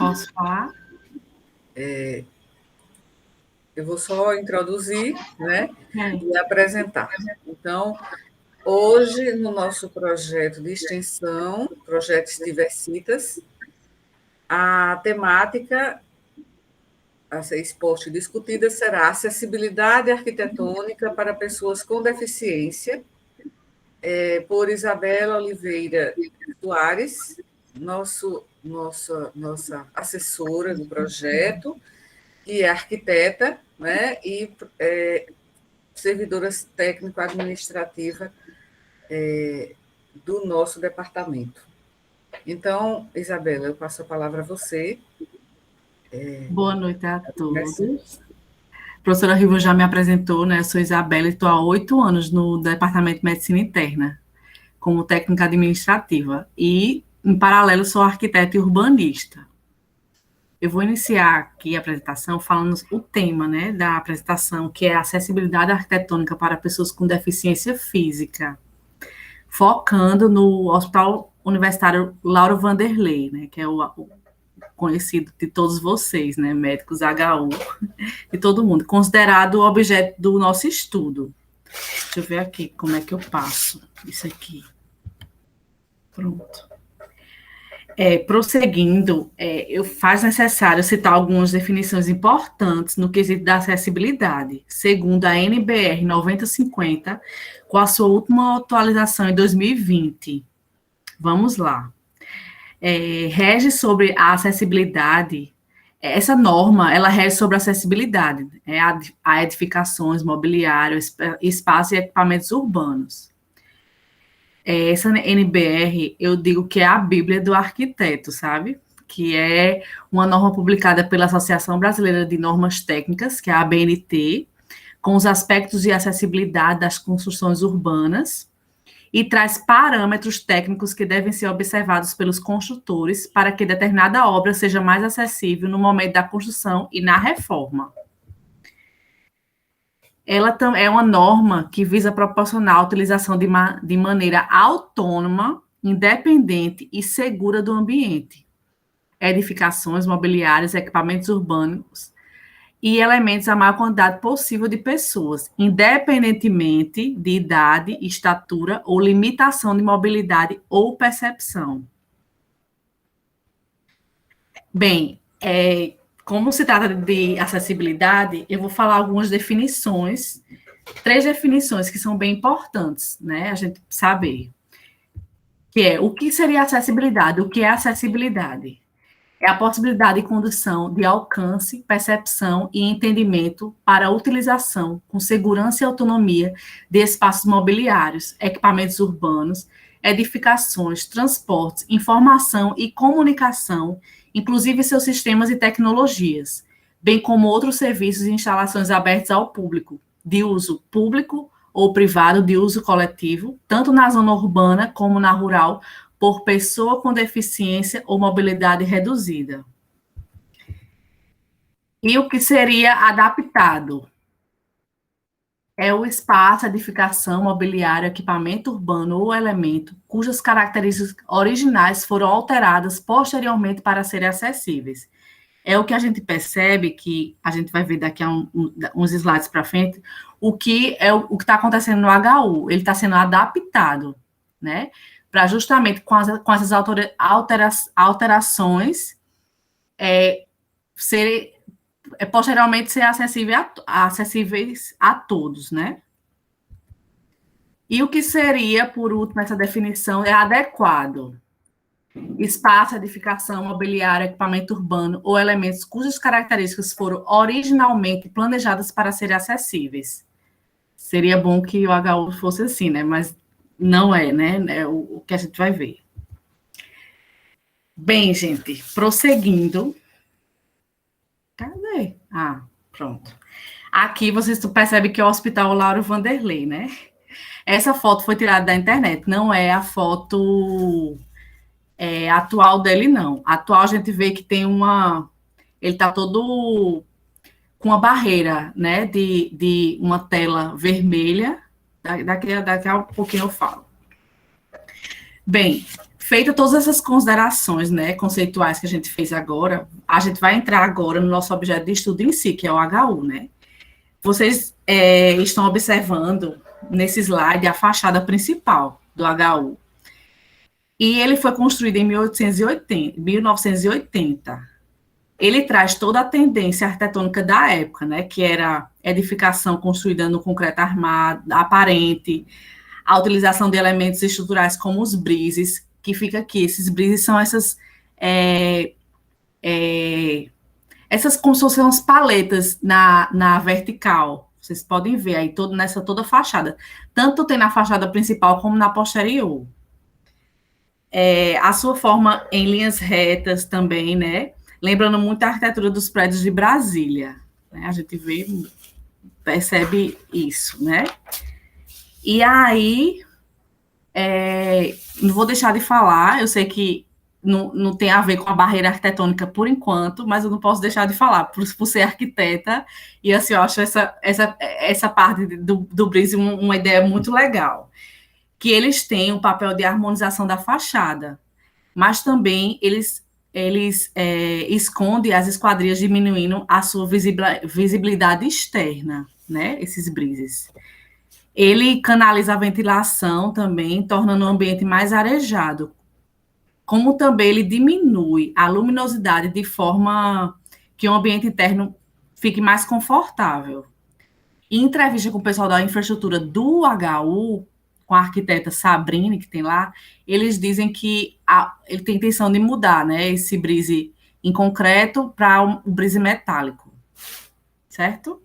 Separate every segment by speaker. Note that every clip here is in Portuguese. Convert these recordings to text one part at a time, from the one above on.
Speaker 1: Posso falar?
Speaker 2: Eu vou só introduzir, né,
Speaker 1: É.
Speaker 2: e apresentar. Então, hoje, no nosso projeto de extensão, Projetos Diversitas, a temática a ser exposta e discutida será acessibilidade arquitetônica para pessoas com deficiência, por Isabela Oliveira Soares, nossa assessora do projeto, que é arquiteta, né, e servidora técnico-administrativa do nosso departamento. Então, Isabela, eu passo a palavra a você.
Speaker 1: Boa noite a todos. A professora Riva já me apresentou, né? Eu sou Isabela e estou há 8 anos no Departamento de Medicina Interna, como técnica administrativa. E, em paralelo, sou arquiteta e urbanista. Eu vou iniciar aqui a apresentação falando o tema, né, da apresentação, que é a acessibilidade arquitetônica para pessoas com deficiência física, focando no Hospital Universitário Lauro Vanderlei, né, que é o conhecido de todos vocês, né, médicos HU, de todo mundo, considerado o objeto do nosso estudo. Deixa eu ver aqui como é que eu passo isso aqui. Pronto. Prosseguindo, faz necessário citar algumas definições importantes no quesito da acessibilidade, segundo a NBR 9050, com a sua última atualização em 2020. Vamos lá. Rege sobre a acessibilidade. Essa norma, ela rege sobre a acessibilidade, a edificações, mobiliário, espaços e equipamentos urbanos. Essa NBR, eu digo que é a Bíblia do arquiteto, sabe? Que é uma norma publicada pela Associação Brasileira de Normas Técnicas, que é a ABNT, com os aspectos de acessibilidade das construções urbanas, e traz parâmetros técnicos que devem ser observados pelos construtores para que determinada obra seja mais acessível no momento da construção e na reforma. Ela é uma norma que visa proporcionar a utilização de maneira autônoma, independente e segura do ambiente, edificações, mobiliários, equipamentos urbanos e elementos a maior quantidade possível de pessoas, independentemente de idade, estatura ou limitação de mobilidade ou percepção. Bem, como se trata de acessibilidade, eu vou falar algumas definições, 3 definições que são bem importantes, né, a gente saber. Que é, o que seria acessibilidade? O que é acessibilidade? É a possibilidade de condução de alcance, percepção e entendimento para a utilização com segurança e autonomia de espaços mobiliários, equipamentos urbanos, edificações, transportes, informação e comunicação, inclusive seus sistemas e tecnologias, bem como outros serviços e instalações abertas ao público, de uso público ou privado, de uso coletivo, tanto na zona urbana como na rural, por pessoa com deficiência ou mobilidade reduzida. E o que seria adaptado? É o espaço, edificação, mobiliário, equipamento urbano ou elemento cujas características originais foram alteradas posteriormente para serem acessíveis. É o que a gente percebe, que a gente vai ver daqui a uns slides para frente, o que está acontecendo no HU. Ele está sendo adaptado, né? Para justamente com essas alterações posteriormente ser acessíveis a todos, né? E o que seria, por último, essa definição é adequado. Espaço, edificação, mobiliário, equipamento urbano ou elementos cujas características foram originalmente planejadas para serem acessíveis. Seria bom que o HU fosse assim, né? Mas não é, né? É o que a gente vai ver. Bem, gente, prosseguindo. Cadê? Ah, pronto. Aqui vocês percebem que é o Hospital Lauro Vanderlei, né? Essa foto foi tirada da internet, não é a foto atual dele, não. Atual a gente vê que tem ele está todo com uma barreira, né, de uma tela vermelha. Daqui a pouquinho eu falo. Bem, Feita todas essas considerações, né, conceituais que a gente fez agora, a gente vai entrar agora no nosso objeto de estudo em si, que é o HU, né? Vocês estão observando nesse slide a fachada principal do HU. E ele foi construído em 1980. Ele traz toda a tendência arquitetônica da época, né, que era edificação construída no concreto armado, aparente, a utilização de elementos estruturais como os brises, que fica aqui. Esses brises são essas como se fossem umas paletas na vertical. Vocês podem ver aí nessa toda a fachada. Tanto tem na fachada principal como na posterior. A sua forma em linhas retas também, né? Lembrando muito a arquitetura dos prédios de Brasília. Né? A gente percebe isso, né? E aí, não vou deixar de falar, eu sei que não tem a ver com a barreira arquitetônica por enquanto, mas eu não posso deixar de falar, por ser arquiteta, e assim, eu acho essa parte do Brise uma ideia muito legal, que eles têm um papel de harmonização da fachada, mas também eles escondem as esquadrias, diminuindo a sua visibilidade externa, né, esses brises. Ele canaliza a ventilação também, tornando o ambiente mais arejado, como também ele diminui a luminosidade de forma que o ambiente interno fique mais confortável. Em entrevista com o pessoal da infraestrutura do HU, com a arquiteta Sabrine, que tem lá, eles dizem que ele tem intenção de mudar, né, esse brise em concreto para um brise metálico. Certo?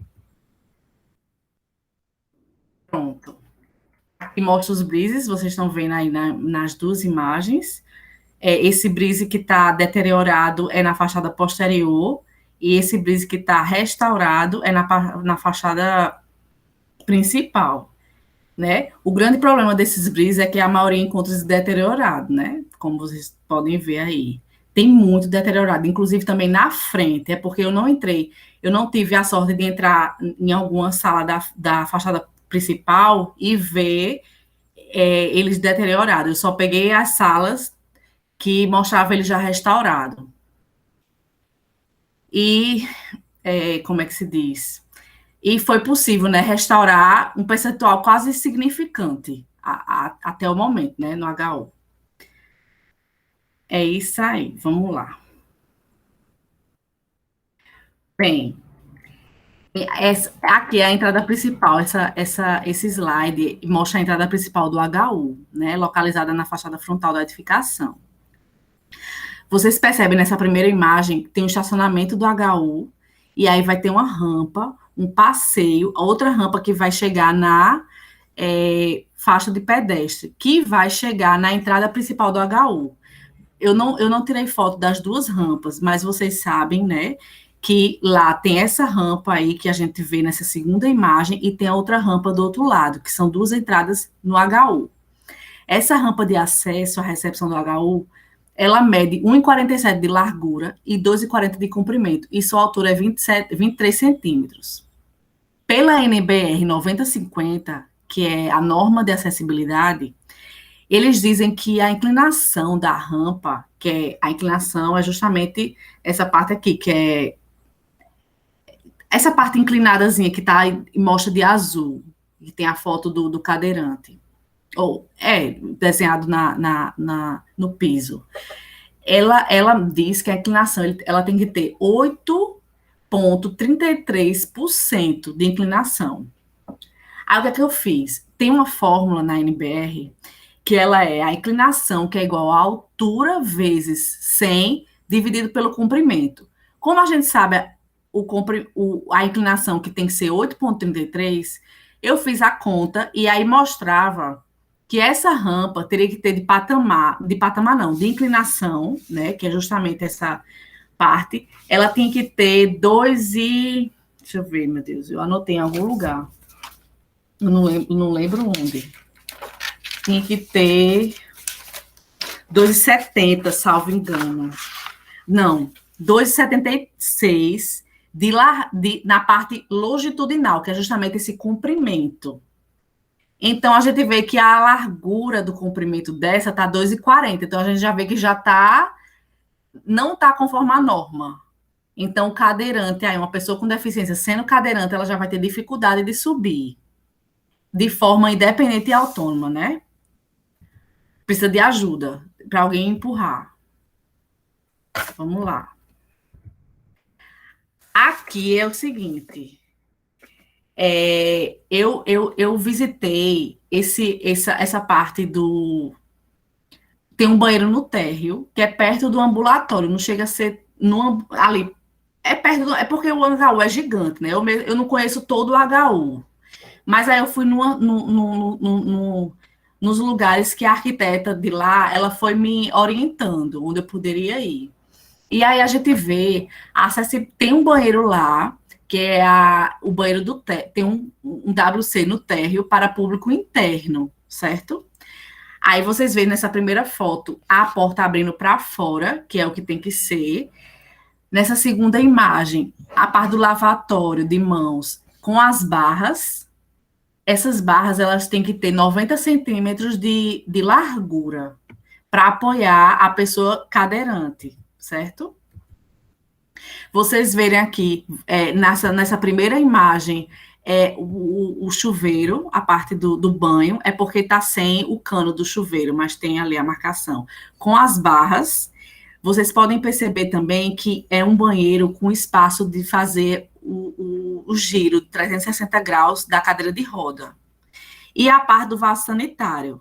Speaker 1: Pronto. Aqui mostra os brises, vocês estão vendo aí nas duas imagens. Esse brise que está deteriorado é na fachada posterior, e esse brise que está restaurado é na fachada principal, né? O grande problema desses brises é que a maioria encontra-se deteriorado, né? Como vocês podem ver aí. Tem muito deteriorado, inclusive também na frente, porque eu não tive a sorte de entrar em alguma sala da fachada principal e ver eles deteriorados. Eu só peguei as salas que mostrava ele já restaurado. E, como é que se diz? E foi possível, né, restaurar um percentual quase significante até o momento, né, no HU. É isso aí, vamos lá. Bem, aqui é a entrada principal, esse slide mostra a entrada principal do HU, né, localizada na fachada frontal da edificação. Vocês percebem nessa primeira imagem que tem um estacionamento do HU, e aí vai ter uma rampa, um passeio, outra rampa que vai chegar na faixa de pedestre, que vai chegar na entrada principal do HU. Eu não tirei foto das duas rampas, mas vocês sabem, né, que lá tem essa rampa aí que a gente vê nessa segunda imagem e tem a outra rampa do outro lado, que são duas entradas no HU. Essa rampa de acesso à recepção do HU, ela mede 1,47 de largura e 2,40 de comprimento, e sua altura é 23 centímetros. Pela NBR 9050, que é a norma de acessibilidade, eles dizem que a inclinação da rampa, a inclinação é justamente essa parte aqui, que é essa parte inclinadazinha que tá mostra de azul, que tem a foto do cadeirante, ou desenhado no piso. Ela diz que a inclinação ela tem que ter 8,33% de inclinação. Aí o que é que eu fiz? Tem uma fórmula na NBR que ela é a inclinação, que é igual a altura vezes 100 dividido pelo comprimento. Como a gente sabe a inclinação que tem que ser 8,33, eu fiz a conta e aí mostrava que essa rampa teria que ter de inclinação, né, que é justamente essa parte, ela tem que ter deixa eu ver, meu Deus, eu anotei em algum lugar, eu não lembro onde, tinha que ter 2,70, salvo engano, não, 2,76 na parte longitudinal, que é justamente esse comprimento. Então, a gente vê que a largura do comprimento dessa está 2,40. Então, a gente já vê que não está conforme a norma. Então, o cadeirante, aí uma pessoa com deficiência sendo cadeirante, ela já vai ter dificuldade de subir de forma independente e autônoma, né? Precisa de ajuda para alguém empurrar. Vamos lá. Aqui é o seguinte. Eu visitei essa parte do. Tem um banheiro no térreo, que é perto do ambulatório, não chega a ser ali. É perto é porque o HU é gigante, né? Eu não conheço todo o HU. Mas aí eu fui nos lugares que a arquiteta de lá, ela foi me orientando, onde eu poderia ir. E aí a gente vê, tem um banheiro lá, que é o banheiro tem um WC no térreo para público interno, certo? Aí vocês veem nessa primeira foto a porta abrindo para fora, que é o que tem que ser. Nessa segunda imagem, a parte do lavatório de mãos com as barras. Essas barras elas têm que ter 90 centímetros de largura para apoiar a pessoa cadeirante, certo? Vocês verem aqui, nessa primeira imagem, o chuveiro, a parte do banho, é porque está sem o cano do chuveiro, mas tem ali a marcação. Com as barras, vocês podem perceber também que é um banheiro com espaço de fazer o giro de 360 graus da cadeira de roda. E a parte do vaso sanitário,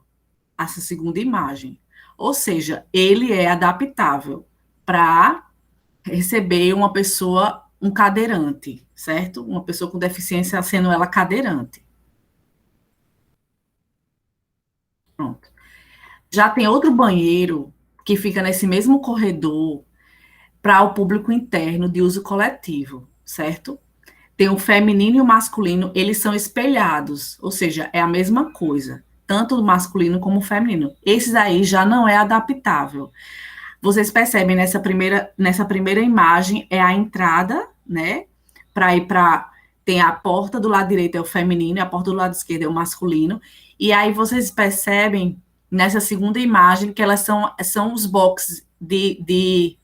Speaker 1: essa segunda imagem. Ou seja, ele é adaptável para receber uma pessoa, um cadeirante, certo? Uma pessoa com deficiência sendo ela cadeirante. Pronto. Já tem outro banheiro que fica nesse mesmo corredor para o público interno de uso coletivo, certo? Tem o feminino e o masculino, eles são espelhados, ou seja, é a mesma coisa, tanto o masculino como o feminino. Esses aí já não é adaptável. Vocês percebem nessa primeira imagem é a entrada, né? Para ir para. Tem a porta do lado direito é o feminino e a porta do lado esquerdo é o masculino. E aí vocês percebem nessa segunda imagem que elas são os boxes de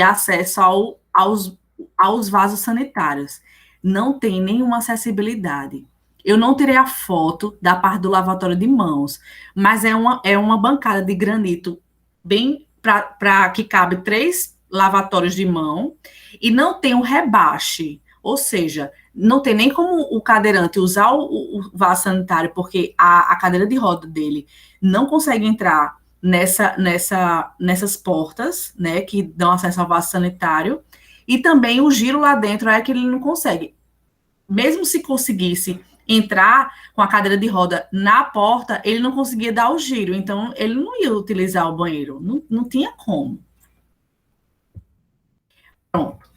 Speaker 1: acesso aos vasos sanitários. Não tem nenhuma acessibilidade. Eu não tirei a foto da parte do lavatório de mãos, mas é uma bancada de granito bem para que cabe 3 lavatórios de mão e não tem um rebaixo, ou seja, não tem nem como o cadeirante usar o vaso sanitário, porque a cadeira de roda dele não consegue entrar nessas portas, né, que dão acesso ao vaso sanitário, e também o giro lá dentro é que ele não consegue. Mesmo se conseguisse entrar com a cadeira de roda na porta, ele não conseguia dar o giro, então ele não ia utilizar o banheiro, não tinha como. Pronto.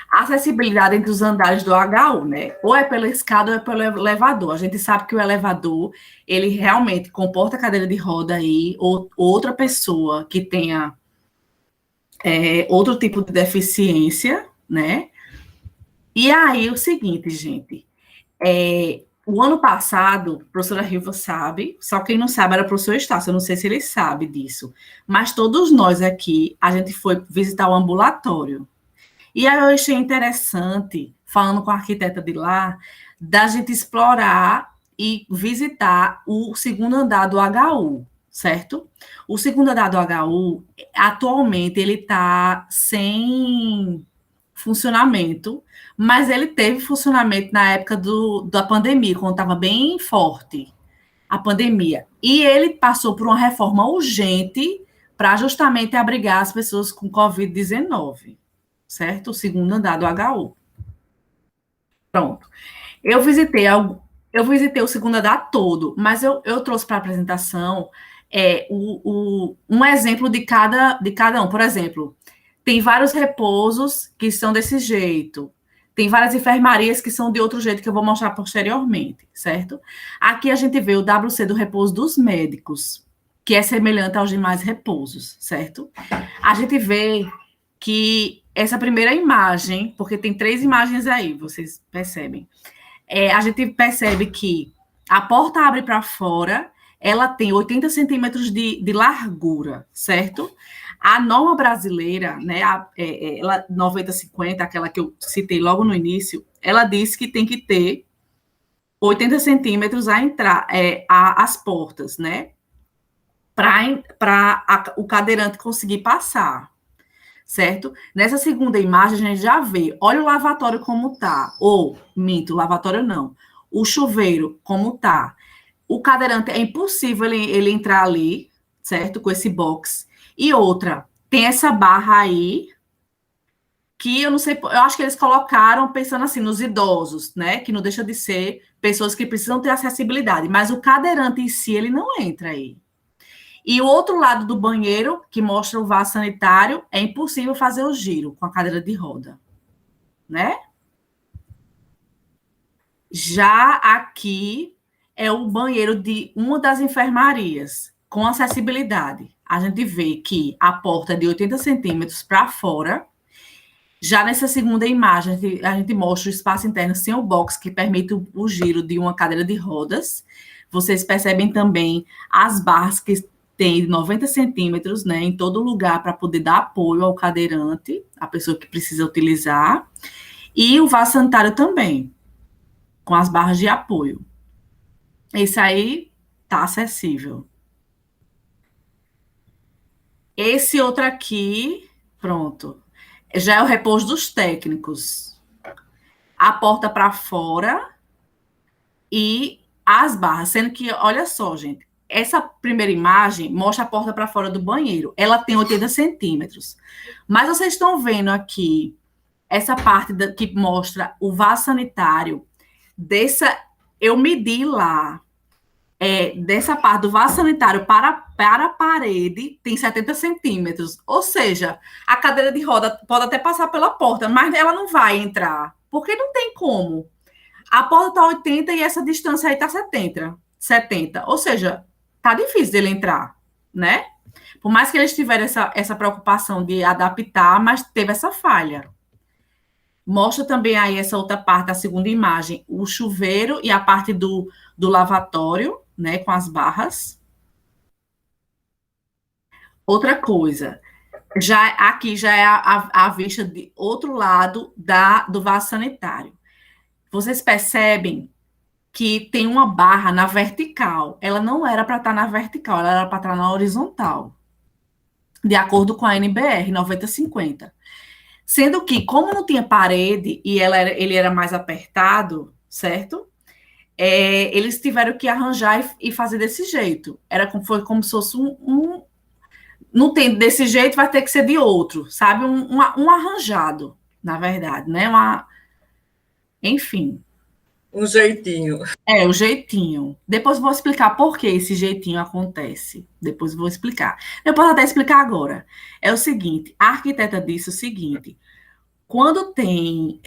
Speaker 1: A acessibilidade entre os andares do HU, né? Ou é pela escada ou é pelo elevador. A gente sabe que o elevador, ele realmente comporta a cadeira de roda aí, ou outra pessoa que tenha outro tipo de deficiência, né? E aí, o seguinte, gente, o ano passado, a professora Riva sabe, só quem não sabe era o professor Estácio, eu não sei se ele sabe disso, mas todos nós aqui, a gente foi visitar o ambulatório. E aí eu achei interessante, falando com a arquiteta de lá, da gente explorar e visitar o segundo andar do HU, certo? O segundo andar do HU, atualmente, ele está sem funcionamento, mas ele teve funcionamento na época da pandemia, quando estava bem forte a pandemia. E ele passou por uma reforma urgente para justamente abrigar as pessoas com Covid-19, certo? O segundo andar do HU. Pronto. Eu visitei o segundo andar todo, mas eu trouxe para a apresentação um exemplo de cada um. Por exemplo, tem vários repousos que são desse jeito. Tem várias enfermarias que são de outro jeito, que eu vou mostrar posteriormente, certo? Aqui a gente vê o WC do repouso dos médicos, que é semelhante aos demais repousos, certo? A gente vê que essa primeira imagem, porque tem 3 imagens aí, vocês percebem, a gente percebe que A porta abre para fora, ela tem 80 centímetros de largura, certo? A norma brasileira, né, ela 90-50, aquela que eu citei logo no início, ela diz que tem que ter 80 centímetros a entrar, as portas, né? Para o cadeirante conseguir passar, certo? Nessa segunda imagem, a gente já vê, olha o lavatório como tá, ou, minto, o lavatório não, o chuveiro como tá. O cadeirante, é impossível ele entrar ali, certo? Com esse box. E outra, tem essa barra aí, que eu não sei, eu acho que eles colocaram pensando assim nos idosos, né? Que não deixa de ser pessoas que precisam ter acessibilidade, mas o cadeirante em si, ele não entra aí. E o outro lado do banheiro, que mostra o vaso sanitário, é impossível fazer o giro com a cadeira de roda, né? Já aqui é o banheiro de uma das enfermarias, com acessibilidade. A gente vê que a porta é de 80 centímetros para fora. Já nessa segunda imagem, a gente mostra o espaço interno sem o box, que permite o giro de uma cadeira de rodas. Vocês percebem também as barras que tem 90 centímetros, né, em todo lugar para poder dar apoio ao cadeirante, a pessoa que precisa utilizar. E o vaso sanitário também, com as barras de apoio. Esse aí tá acessível. Esse outro aqui, pronto, já é o repouso dos técnicos. A porta para fora e as barras, sendo que, olha só, gente, essa primeira imagem mostra a porta para fora do banheiro. Ela tem 80 centímetros. Mas vocês estão vendo aqui essa parte que mostra o vaso sanitário. Eu medi lá. Dessa parte do vaso sanitário para a parede tem 70 centímetros. Ou seja, a cadeira de roda pode até passar pela porta, mas ela não vai entrar, porque não tem como. A porta está 80 e essa distância aí está 70. Ou seja, tá difícil dele entrar, né? Por mais que eles tiveram essa preocupação de adaptar, mas teve essa falha. Mostra também aí essa outra parte, a segunda imagem, o chuveiro e a parte do lavatório, né, com as barras. Outra coisa, aqui já é a vista de outro lado do vaso sanitário. Vocês percebem que tem uma barra na vertical. Ela não era para estar na vertical, ela era para estar na horizontal, de acordo com a NBR 9050. Sendo que, como não tinha parede e ele era mais apertado, certo? Eles tiveram que arranjar e fazer desse jeito. Foi como se fosse não tem desse jeito, vai ter que ser de outro, sabe? Um arranjado, na verdade, né? Enfim.
Speaker 2: Um jeitinho.
Speaker 1: O jeitinho. Depois vou explicar por que esse jeitinho acontece. Depois vou explicar. Eu posso até explicar agora. É o seguinte, a arquiteta disse o seguinte, quando tem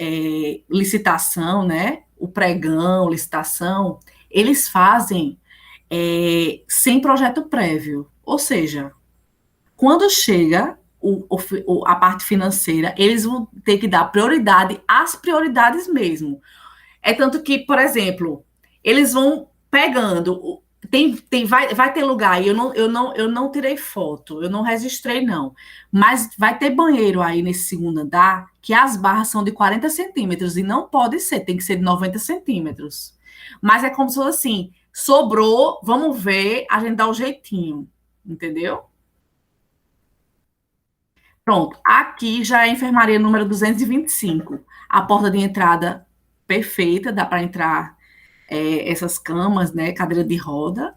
Speaker 1: licitação, né? O pregão, licitação, eles fazem sem projeto prévio. Ou seja, quando chega a parte financeira, eles vão ter que dar prioridade às prioridades mesmo. É tanto que, por exemplo, eles vão pegando. Vai ter lugar aí, eu não tirei foto, eu não registrei, não. Mas vai ter banheiro aí nesse segundo andar que as barras são de 40 centímetros e não pode ser, tem que ser de 90 centímetros. Mas é como se fosse assim: sobrou, vamos ver, a gente dá o jeitinho, entendeu? Pronto, aqui já é a enfermaria número 225. A porta de entrada perfeita, dá para entrar essas camas, né, cadeira de roda.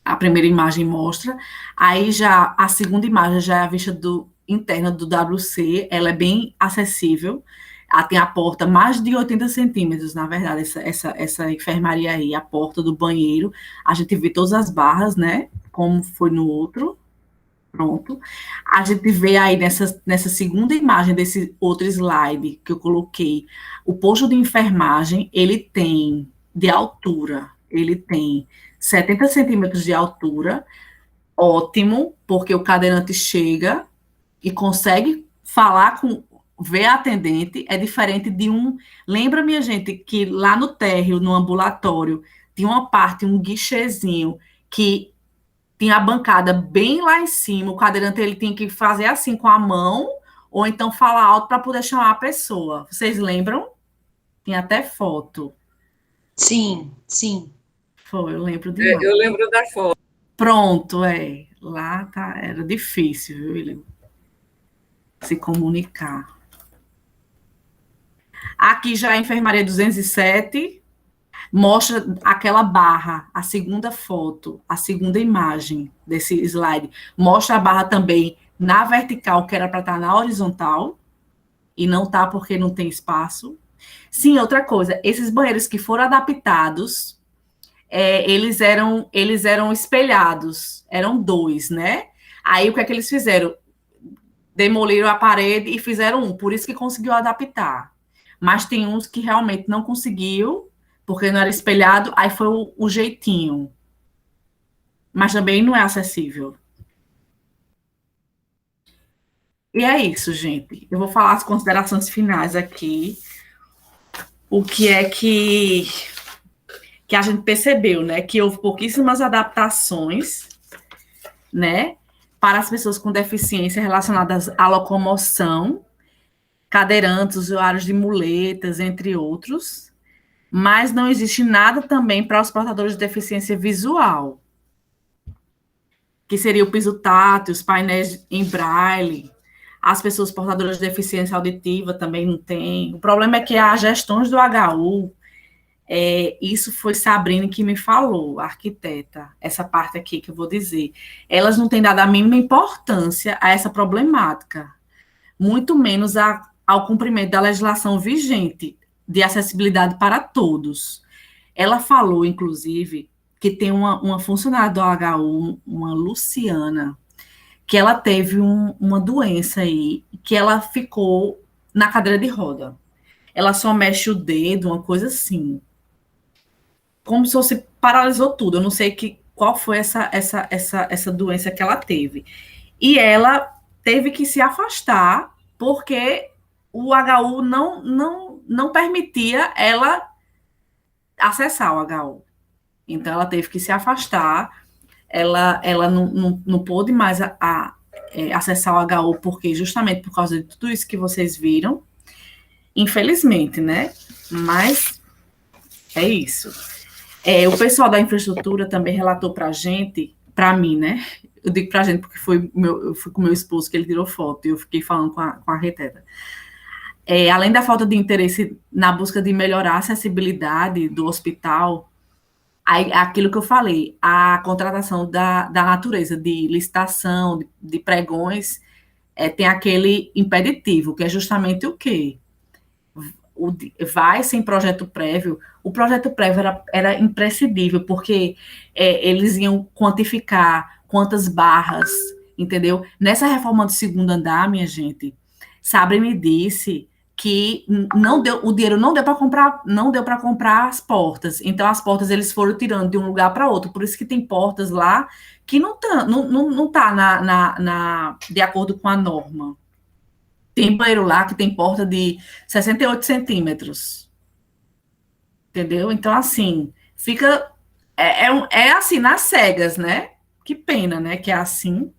Speaker 1: A primeira imagem mostra. Aí já a segunda imagem já é a vista interna do WC, ela é bem acessível. Ela tem a porta mais de 80 centímetros, na verdade, essa enfermaria aí, a porta do banheiro. A gente vê todas as barras, né, como foi no outro. Pronto. A gente vê aí nessa segunda imagem desse outro slide que eu coloquei, o posto de enfermagem, ele tem de altura, ele tem 70 centímetros de altura, ótimo, porque o cadeirante chega e consegue falar ver a atendente, é diferente de lembra, minha gente, que lá no térreo, no ambulatório, tinha uma parte, um guichezinho, que tinha a bancada bem lá em cima, o cadeirante ele tinha que fazer assim com a mão, ou então falar alto para poder chamar a pessoa. Vocês lembram? Tinha até foto.
Speaker 3: Sim, sim.
Speaker 1: Foi, eu lembro de lá.
Speaker 2: Eu lembro da foto.
Speaker 1: Pronto, é. Lá tá, era difícil, viu, William? Se comunicar. Aqui já a enfermaria 207 mostra aquela barra, a segunda foto, a segunda imagem desse slide. Mostra a barra também na vertical, que era para estar na horizontal, e não tá porque não tem espaço. Sim, outra coisa, esses banheiros que foram adaptados, eles eram espelhados, eram 2, né? Aí o que é que eles fizeram? Demoliram a parede e fizeram um, por isso que conseguiu adaptar. Mas tem uns que realmente não conseguiu, porque não era espelhado, aí foi o jeitinho. Mas também não é acessível. E é isso, gente. Eu vou falar as considerações finais aqui. O que é que a gente percebeu, né? Que houve pouquíssimas adaptações, né? Para as pessoas com deficiência relacionadas à locomoção, cadeirantes, usuários de muletas, entre outros. Mas não existe nada também para os portadores de deficiência visual, que seria o piso tátil, os painéis em braille, as pessoas portadoras de deficiência auditiva também não tem. O problema é que as gestões do HU, isso foi Sabrina que me falou, a arquiteta, essa parte aqui que eu vou dizer, elas não têm dado a mínima importância a essa problemática, muito menos ao cumprimento da legislação vigente de acessibilidade para todos. Ela falou, inclusive, que tem uma funcionária do HU, uma Luciana, que ela teve uma doença aí, que ela ficou na cadeira de roda. Ela só mexe o dedo, uma coisa assim. Como se fosse paralisou tudo. Eu não sei qual foi essa doença que ela teve. E ela teve que se afastar, porque o HU não permitia ela acessar o HU. Então, ela teve que se afastar, ela não pôde mais acessar o HU, porque justamente por causa de tudo isso que vocês viram, infelizmente, né? Mas é isso. O pessoal da infraestrutura também relatou para a gente, para mim, né? Eu digo para a gente porque eu fui com meu esposo que ele tirou foto e eu fiquei falando com a arquiteta. Além da falta de interesse na busca de melhorar a acessibilidade do hospital, aquilo que eu falei, a contratação da natureza, de licitação, de pregões, tem aquele impeditivo, que é justamente o quê? Vai sem projeto prévio. O projeto prévio era imprescindível, porque eles iam quantificar quantas barras, entendeu? Nessa reforma do segundo andar, minha gente, Sabre me disse que o dinheiro não deu para comprar as portas. Então, as portas eles foram tirando de um lugar para outro. Por isso que tem portas lá que não tá de acordo com a norma. Tem banheiro lá que tem porta de 68 centímetros. Entendeu? Então, assim, fica. Assim, nas cegas, né? Que pena, né? Que é assim.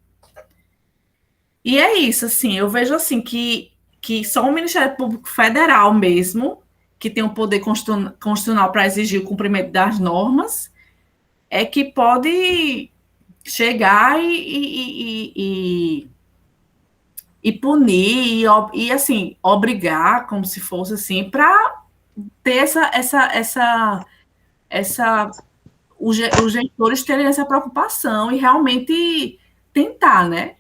Speaker 1: E é isso, assim, eu vejo assim que só o Ministério Público Federal mesmo, que tem o poder constitucional para exigir o cumprimento das normas, é que pode chegar e punir, e assim, obrigar, como se fosse assim, para ter os gestores terem essa preocupação e realmente tentar, né?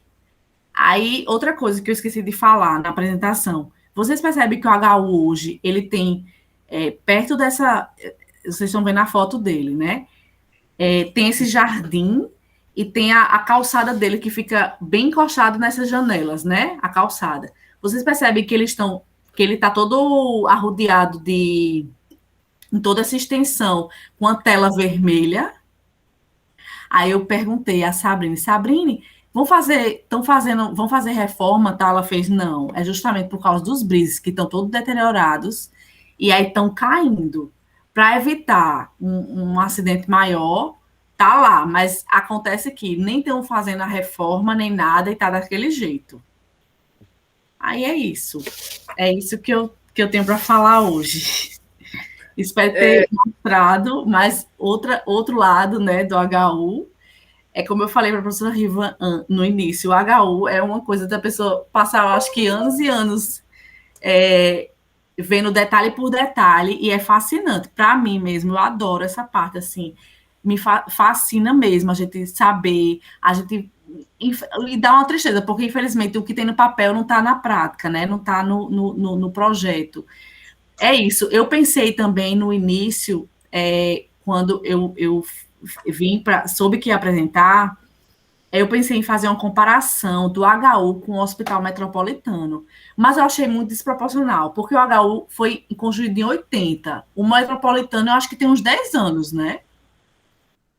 Speaker 1: Aí, outra coisa que eu esqueci de falar na apresentação. Vocês percebem que o HU hoje, ele tem, perto dessa... Vocês estão vendo a foto dele, né? Tem esse jardim e tem a calçada dele que fica bem encostado nessas janelas, né? A calçada. Vocês percebem que ele está todo arrodeado em toda essa extensão, com a tela vermelha. Aí eu perguntei a Sabrine, vão fazer reforma, tá? Ela fez, não, é justamente por causa dos brises que estão todos deteriorados e aí estão caindo. para evitar um acidente maior, tá lá, mas acontece que nem estão fazendo a reforma nem nada e tá daquele jeito. Aí é isso que eu tenho para falar hoje. Espero ter mostrado, mas outro lado, né, do HU, é como eu falei para a professora Riva no início, o HU é uma coisa da pessoa passar, acho que anos e anos vendo detalhe por detalhe, e é fascinante. Para mim mesmo, eu adoro essa parte, assim, me fascina mesmo a gente saber, a gente. E dá uma tristeza, porque infelizmente o que tem no papel não está na prática, né? Não está no projeto. É isso. Eu pensei também no início, quando eu vim para. Soube que ia apresentar, eu pensei em fazer uma comparação do HU com o Hospital Metropolitano, mas eu achei muito desproporcional, porque o HU foi construído em 80, o Metropolitano eu acho que tem uns 10 anos, né?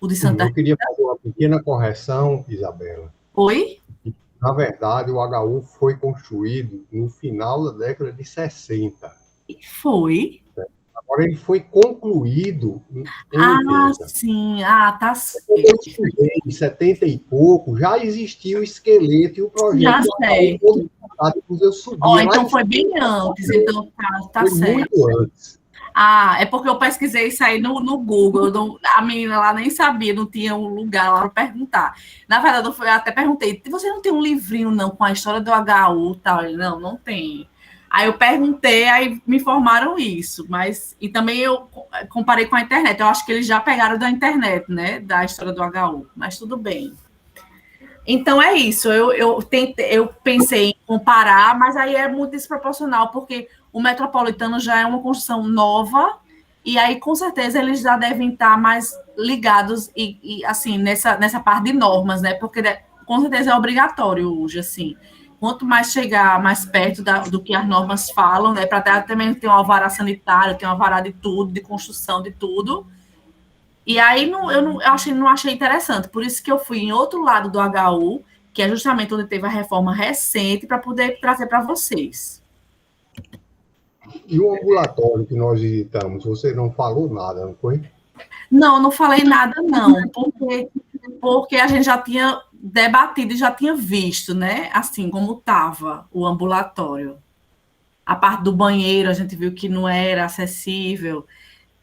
Speaker 1: O de
Speaker 4: Sim,
Speaker 1: Santa
Speaker 4: eu queria
Speaker 1: Rita.
Speaker 4: fazer uma pequena correção, Isabela.
Speaker 1: Oi?
Speaker 4: Na verdade, o HU foi construído no final da década de 60.
Speaker 1: Foi.
Speaker 4: Agora, ele foi concluído em
Speaker 1: Ah,
Speaker 4: 80.
Speaker 1: sim. Ah, tá
Speaker 4: Quando eu
Speaker 1: certo.
Speaker 4: estudei em 70 e pouco, já existia o esqueleto e o projeto
Speaker 1: Já
Speaker 4: do HU
Speaker 1: sei.
Speaker 4: todo montado. Inclusive, eu
Speaker 1: Ó,
Speaker 4: subia lá
Speaker 1: então
Speaker 4: em
Speaker 1: foi
Speaker 4: cima,
Speaker 1: bem antes, então tá
Speaker 4: foi
Speaker 1: certo.
Speaker 4: muito antes.
Speaker 1: Ah, é porque eu pesquisei isso aí no Google. A menina lá nem sabia, não tinha um lugar lá para perguntar. Na verdade, eu até perguntei: você não tem um livrinho, não, com a história do HU e tal? Ele, não, não tem. Aí eu perguntei, aí me informaram isso. Mas, e também eu comparei com a internet. Eu acho que eles já pegaram da internet, né? Da história do HU. Mas tudo bem. Então é isso. Eu pensei em comparar, mas aí é muito desproporcional, porque o Metropolitano já é uma construção nova, e aí com certeza eles já devem estar mais ligados e assim nessa parte de normas, né? Porque com certeza é obrigatório hoje, assim. Quanto mais chegar mais perto do que as normas falam, né? Para também ter um alvará sanitário, ter um alvará de tudo, de construção de tudo. E aí não achei interessante. Por isso que eu fui em outro lado do HU, que é justamente onde teve a reforma recente, para poder trazer para vocês.
Speaker 4: E o ambulatório que nós visitamos, você não falou nada, não foi?
Speaker 1: Não, não falei nada, não, porque a gente já tinha debatido e já tinha visto, né? Assim, como estava o ambulatório. A parte do banheiro, a gente viu que não era acessível.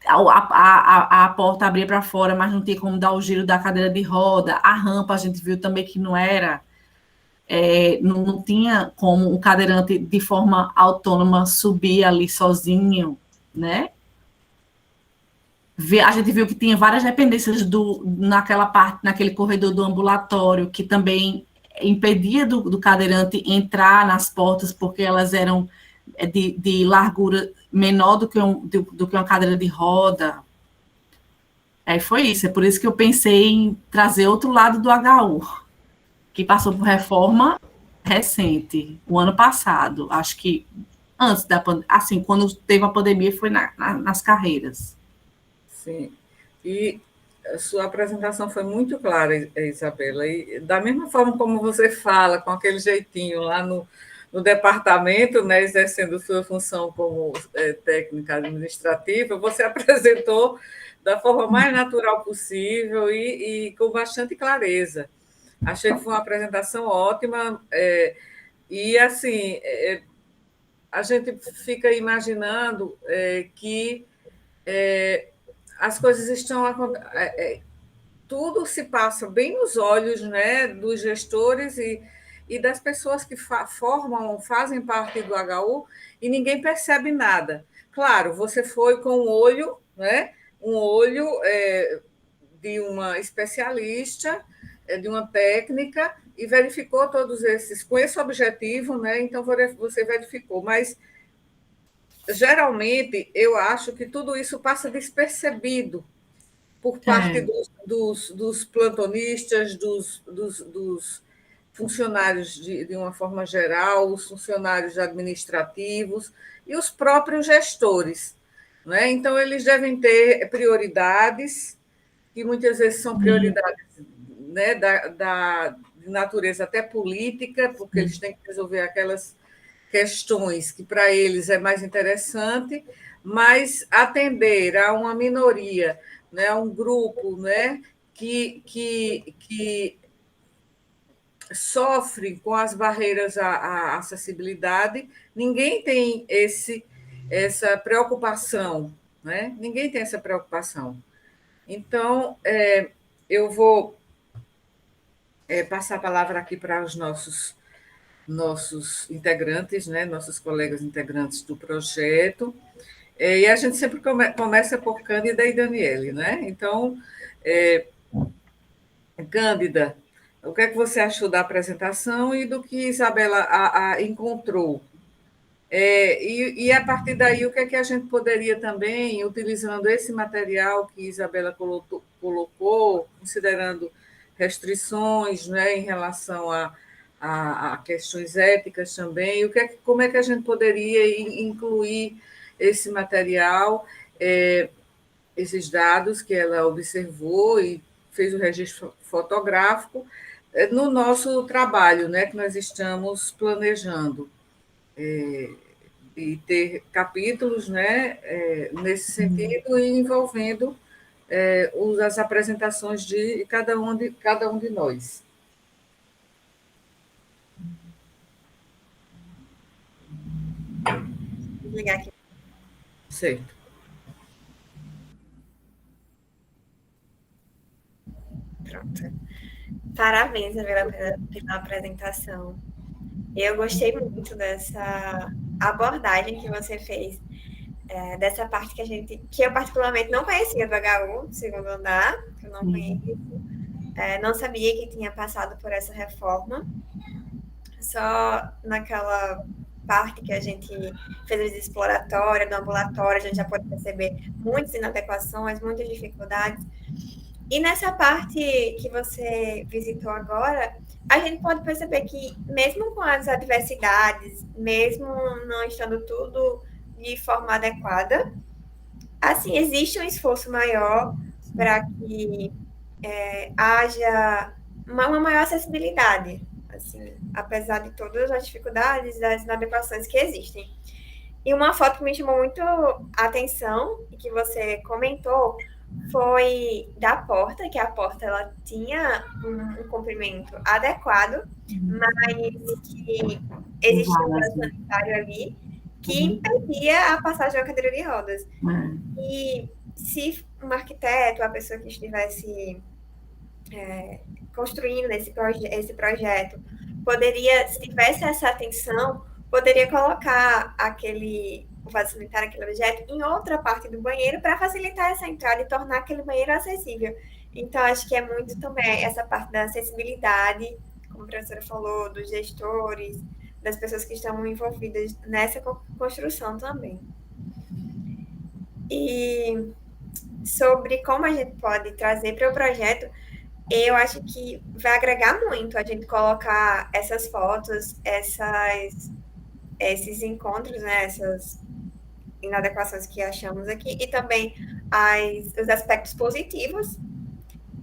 Speaker 1: A porta abria para fora, mas não tinha como dar o giro da cadeira de roda. A rampa, a gente viu também que não era. Não tinha como um cadeirante de forma autônoma subir ali sozinho, né? A gente viu que tinha várias dependências naquela parte, naquele corredor do ambulatório, que também impedia do cadeirante entrar nas portas, porque elas eram de largura menor do que uma cadeira de roda. Aí foi isso, é por isso que eu pensei em trazer outro lado do HU, que passou por reforma recente, o ano passado, acho que antes da pandemia, assim, quando teve a pandemia foi nas carreiras.
Speaker 2: Sim. E a sua apresentação foi muito clara, Isabela. E da mesma forma como você fala, com aquele jeitinho lá no departamento, né, exercendo sua função como técnica administrativa, você apresentou da forma mais natural possível e com bastante clareza. Achei que foi uma apresentação ótima. E, assim, a gente fica imaginando que as coisas estão tudo se passa bem nos olhos, né, dos gestores e das pessoas que fazem parte do HU e ninguém percebe nada. Claro, você foi com um olho, né, um olho de uma especialista, de uma técnica e verificou todos esses com esse objetivo, né? Então você verificou, mas geralmente eu acho que tudo isso passa despercebido por parte dos plantonistas, dos funcionários de uma forma geral, os funcionários administrativos e os próprios gestores. Né? Então, eles devem ter prioridades, que muitas vezes são prioridades, né, de natureza até política, porque eles têm que resolver aquelas questões que para eles é mais interessante, mas atender a uma minoria, né, a um grupo, né, que sofre com as barreiras à acessibilidade, ninguém tem essa preocupação, né? Ninguém tem essa preocupação. Então, eu vou passar a palavra aqui para os nossos integrantes, né? Nossos colegas integrantes do projeto. E a gente sempre começa por Cândida e Daniele, né? Então, Cândida, o que é que você achou da apresentação e do que Isabela encontrou? E a partir daí, o que é que a gente poderia também, utilizando esse material que Isabela colocou, considerando restrições, né, em relação a questões éticas também, como é que a gente poderia incluir esse material, esses dados que ela observou e fez o registro fotográfico, no nosso trabalho, né, que nós estamos planejando. E ter capítulos, né, nesse sentido, e envolvendo as apresentações de cada um de nós.
Speaker 5: Vou ligar aqui.
Speaker 2: Certo.
Speaker 5: Pronto. Parabéns pela apresentação. Eu gostei muito dessa abordagem que você fez, dessa parte que eu particularmente não conhecia do HU, do segundo andar, que eu não conheço, não sabia que tinha passado por essa reforma, só naquela parte que a gente fez a exploratória, do ambulatório, a gente já pode perceber muitas inadequações, muitas dificuldades. E nessa parte que você visitou agora, a gente pode perceber que, mesmo com as adversidades, mesmo não estando tudo de forma adequada, assim, existe um esforço maior para que haja uma maior acessibilidade, assim, apesar de todas as dificuldades e das inadequações que existem. E uma foto que me chamou muito a atenção e que você comentou foi da porta, que a porta ela tinha um comprimento adequado, mas que existia um vaso sanitário ali que impedia a passagem da cadeira de rodas. E se um arquiteto, a pessoa que estivesse construindo esse projeto, poderia, se tivesse essa atenção, poderia colocar o vaso sanitário, aquele objeto, em outra parte do banheiro para facilitar essa entrada e tornar aquele banheiro acessível. Então, acho que é muito também essa parte da acessibilidade, como a professora falou, dos gestores, das pessoas que estão envolvidas nessa construção também. E sobre como a gente pode trazer para o projeto, eu acho que vai agregar muito a gente colocar essas fotos, esses encontros, né, essas inadequações que achamos aqui, e também os aspectos positivos,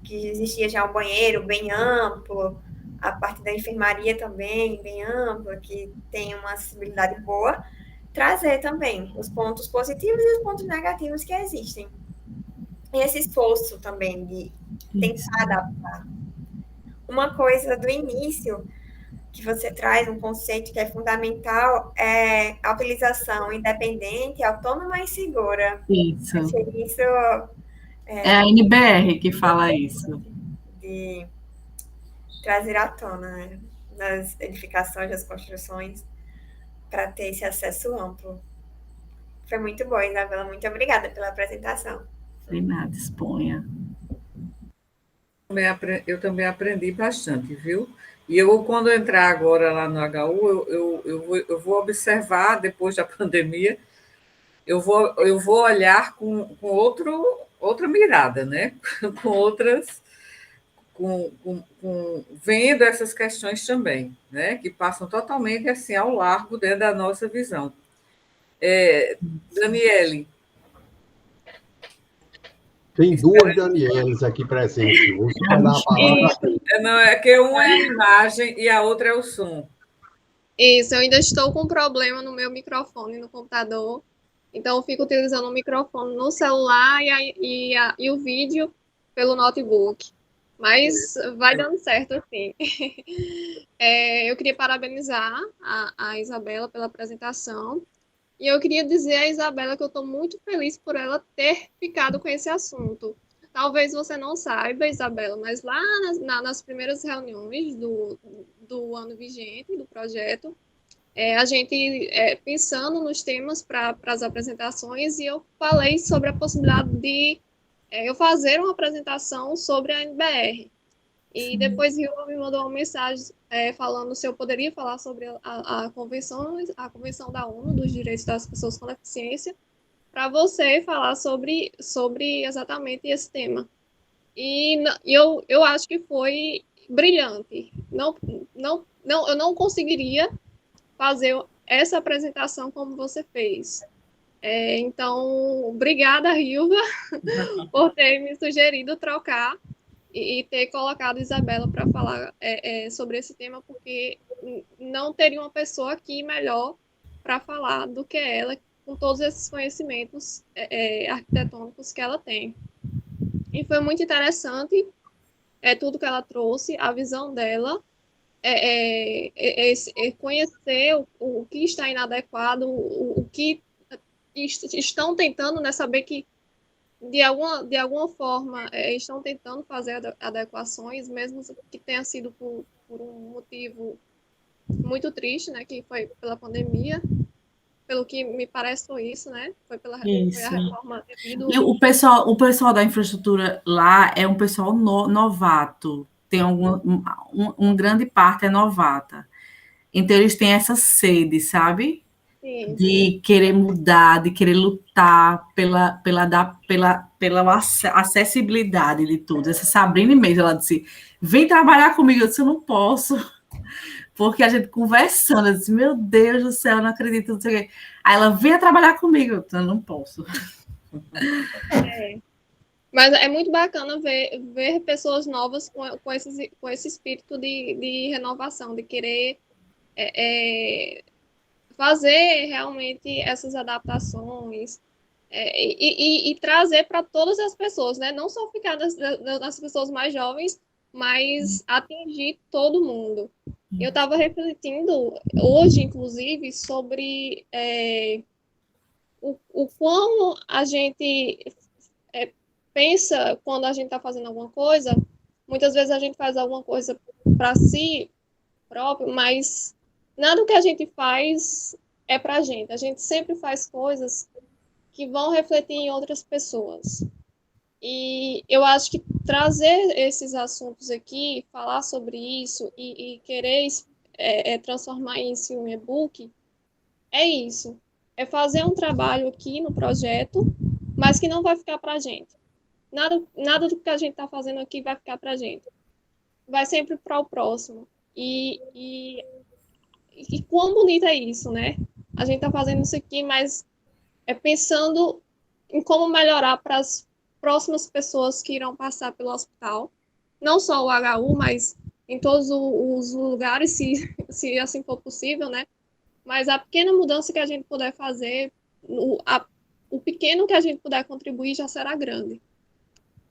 Speaker 5: que existia já um banheiro bem amplo, a parte da enfermaria também bem ampla, que tem uma acessibilidade boa, trazer também os pontos positivos e os pontos negativos que existem. E esse esforço também de tentar adaptar. Uma coisa do início que você traz, um conceito que é fundamental, é a utilização independente, autônoma e segura.
Speaker 1: Isso.
Speaker 5: Isso
Speaker 1: é a NBR que fala isso.
Speaker 5: De trazer à tona, né, nas edificações, das construções, para ter esse acesso amplo. Foi muito bom, Isabela. Muito obrigada pela apresentação.
Speaker 1: De nada, exponha.
Speaker 2: Eu também aprendi bastante, viu? E quando eu entrar agora lá no HU, eu vou observar, depois da pandemia, eu vou olhar com outra mirada, né? Vendo essas questões também, né? Que passam totalmente assim ao largo dentro da nossa visão. Daniele.
Speaker 4: Tem duas Danieles aqui presentes. Vou só dar a palavra aqui.
Speaker 2: Não, é que uma é a imagem e a outra é o som.
Speaker 6: Isso, eu ainda estou com um problema no meu microfone no computador, então eu fico utilizando o microfone no celular e o vídeo pelo notebook. Mas vai dando certo, assim. Eu queria parabenizar a Isabela pela apresentação. E eu queria dizer à Isabela que eu estou muito feliz por ela ter ficado com esse assunto. Talvez você não saiba, Isabela, mas lá nas primeiras reuniões do ano vigente, do projeto, a gente pensando nos temas para as apresentações, e eu falei sobre a possibilidade de eu fazer uma apresentação sobre a NBR. E depois Rio me mandou uma mensagem falando se eu poderia falar sobre a convenção da ONU dos direitos das pessoas com deficiência, para você falar sobre exatamente esse tema. E eu acho que foi brilhante. Eu não conseguiria fazer essa apresentação como você fez. Então, obrigada, Hilva, por ter me sugerido trocar e ter colocado Isabela para falar sobre esse tema, porque não teria uma pessoa aqui melhor para falar do que ela, com todos esses conhecimentos arquitetônicos que ela tem. E foi muito interessante tudo que ela trouxe, a visão dela, conhecer o que está inadequado, o que estão tentando, né, saber que de alguma forma estão tentando fazer adequações, mesmo que tenha sido por um motivo muito triste, né, que foi pela pandemia, pelo que me parece foi isso, né, foi a reforma devido...
Speaker 1: E o pessoal da infraestrutura lá é um pessoal novato, tem uma grande parte é novata, então eles têm essa sede, sabe? De querer mudar, de querer lutar pela acessibilidade de tudo. Essa Sabrina mesmo, ela disse, vem trabalhar comigo. Eu disse, eu não posso, porque a gente conversando, eu disse, meu Deus do céu, eu não acredito, não sei o quê. Aí ela, venha trabalhar comigo. Eu disse, eu não posso.
Speaker 6: Mas é muito bacana ver pessoas novas com esse espírito de renovação, de querer fazer realmente essas adaptações e trazer para todas as pessoas, né? Não só ficar das pessoas mais jovens, mas atingir todo mundo. Eu estava refletindo hoje, inclusive, sobre o quão a gente pensa quando a gente está fazendo alguma coisa. Muitas vezes a gente faz alguma coisa para si próprio, mas nada do que a gente faz é para a gente. A gente sempre faz coisas que vão refletir em outras pessoas. E eu acho que trazer esses assuntos aqui, falar sobre isso e querer transformar isso em um e-book, é isso. É fazer um trabalho aqui no projeto, mas que não vai ficar para a gente. Nada do que a gente está fazendo aqui vai ficar para a gente. Vai sempre para o próximo. E quão bonito é isso, né? A gente está fazendo isso aqui, mas pensando em como melhorar para as próximas pessoas que irão passar pelo hospital. Não só o HU, mas em todos os lugares, se assim for possível, né? Mas a pequena mudança que a gente puder fazer, o pequeno que a gente puder contribuir já será grande.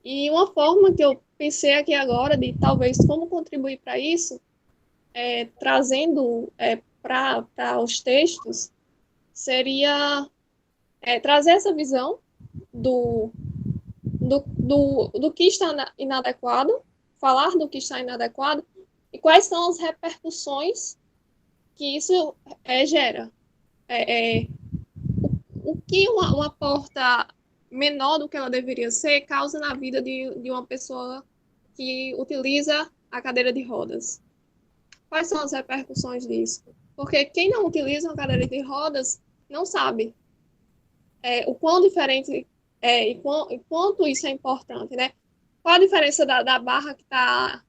Speaker 6: E uma forma que eu pensei aqui agora de talvez como contribuir para isso, trazendo para os textos, seria trazer essa visão do que está inadequado, falar do que está inadequado e quais são as repercussões que isso gera. O que uma porta menor do que ela deveria ser causa na vida de uma pessoa que utiliza a cadeira de rodas. Quais são as repercussões disso? Porque quem não utiliza uma cadeira de rodas não sabe o quão diferente e quanto isso é importante, né? Qual a diferença da barra que está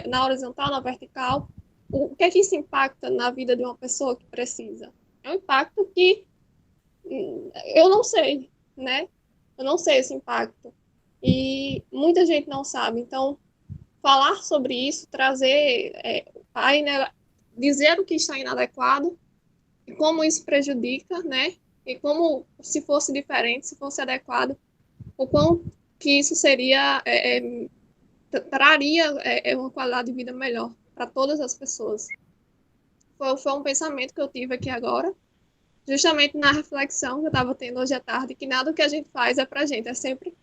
Speaker 6: na horizontal, na vertical? O que é que isso impacta na vida de uma pessoa que precisa? É um impacto que eu não sei, né? Eu não sei esse impacto. E muita gente não sabe. Então, falar sobre isso, trazer dizer o que está inadequado, e como isso prejudica, né? E como, se fosse diferente, se fosse adequado, o quão que isso seria, traria uma qualidade de vida melhor para todas as pessoas. Foi um pensamento que eu tive aqui agora, justamente na reflexão que eu estava tendo hoje à tarde, que nada do que a gente faz é para a gente, é sempre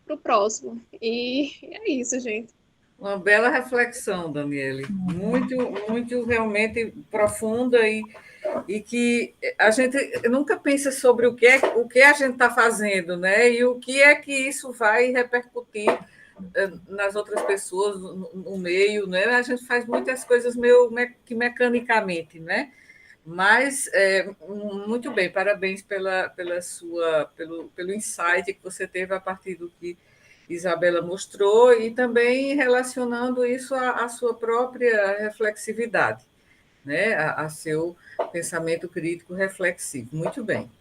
Speaker 6: para o próximo. E é isso, gente.
Speaker 2: Uma bela reflexão, Daniele. Muito, muito realmente profunda e que a gente nunca pensa sobre o que a gente está fazendo, né? E o que é que isso vai repercutir nas outras pessoas, no meio, né? A gente faz muitas coisas meio que mecanicamente, né? Mas, muito bem, parabéns pelo insight que você teve a partir do que Isabela mostrou e também relacionando isso à sua própria reflexividade, né? A seu pensamento crítico reflexivo. Muito bem.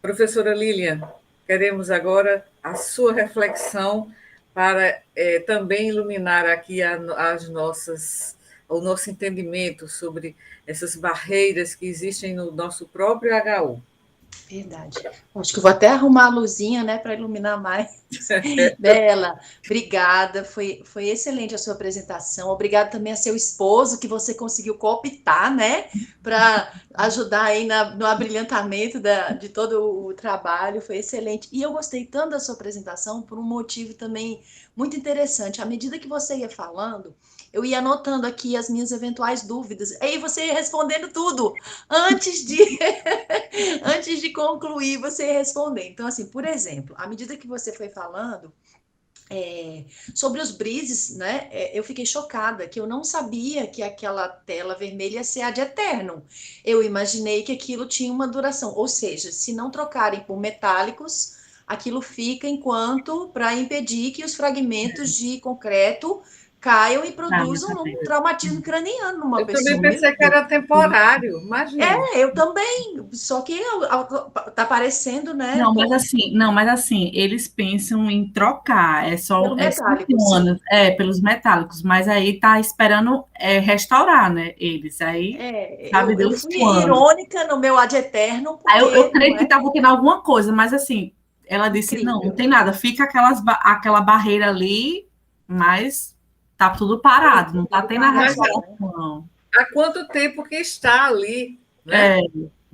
Speaker 2: Professora Lilian, queremos agora a sua reflexão para também iluminar aqui o nosso entendimento sobre essas barreiras que existem no nosso próprio HU.
Speaker 3: Verdade. Acho que eu vou até arrumar a luzinha, né, para iluminar mais. Bela, obrigada. Foi excelente a sua apresentação. Obrigada também a seu esposo, que você conseguiu cooptar, né, para ajudar aí no abrilhantamento de todo o trabalho. Foi excelente. E eu gostei tanto da sua apresentação por um motivo também muito interessante. À medida que você ia falando, eu ia anotando aqui as minhas eventuais dúvidas. Aí você ia respondendo tudo antes de concluir, você ia responder. Então, assim, por exemplo, à medida que você foi falando sobre os brises, né? Eu fiquei chocada que eu não sabia que aquela tela vermelha ia ser ad eternum. Eu imaginei que aquilo tinha uma duração. Ou seja, se não trocarem por metálicos, aquilo fica enquanto para impedir que os fragmentos de concreto caiam e produzam um traumatismo craniano numa pessoa.
Speaker 2: Eu também pensei que era temporário, imagina.
Speaker 3: Eu também, só que tá parecendo, né?
Speaker 1: Mas assim, eles pensam em trocar,
Speaker 3: Pelo metálico,
Speaker 1: 5 anos, pelos metálicos, mas aí tá esperando restaurar, né, eles, aí, sabe,
Speaker 3: eu fui irônica no meu ad eternum, porque...
Speaker 1: Aí eu creio que tava tendo alguma coisa, mas assim, ela disse, não tem nada, fica aquela barreira ali, mas tá tudo parado, não tá tendo a restauração.
Speaker 2: Há quanto tempo que está ali, né?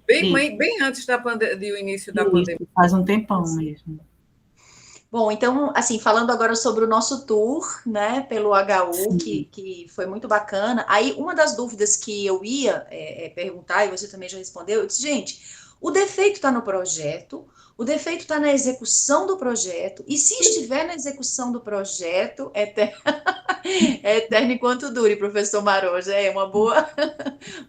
Speaker 2: Bem antes do início da pandemia.
Speaker 1: Faz um tempão mesmo.
Speaker 3: Bom, então, assim, falando agora sobre o nosso tour, né, pelo HU, que foi muito bacana. Aí, uma das dúvidas que eu ia perguntar, e você também já respondeu, eu disse, gente, o defeito está no projeto, o defeito está na execução do projeto, e se estiver na execução do projeto, é eterno enquanto dure, professor Maroja,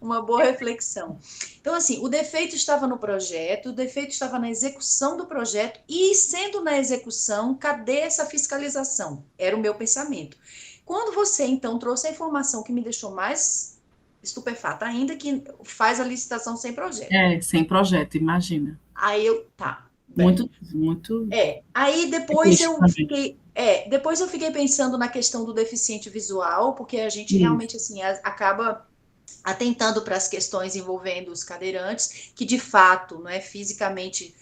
Speaker 3: uma boa reflexão. Então, assim, o defeito estava no projeto, o defeito estava na execução do projeto, e sendo na execução, cadê essa fiscalização? Era o meu pensamento. Quando você, então, trouxe a informação que me deixou mais estupefata ainda, que faz a licitação sem projeto.
Speaker 1: Sem projeto, imagina.
Speaker 3: Aí
Speaker 1: Muito.
Speaker 3: Aí depois depois eu fiquei pensando na questão do deficiente visual, porque a gente realmente, assim, acaba atentando para as questões envolvendo os cadeirantes, que de fato, não é fisicamente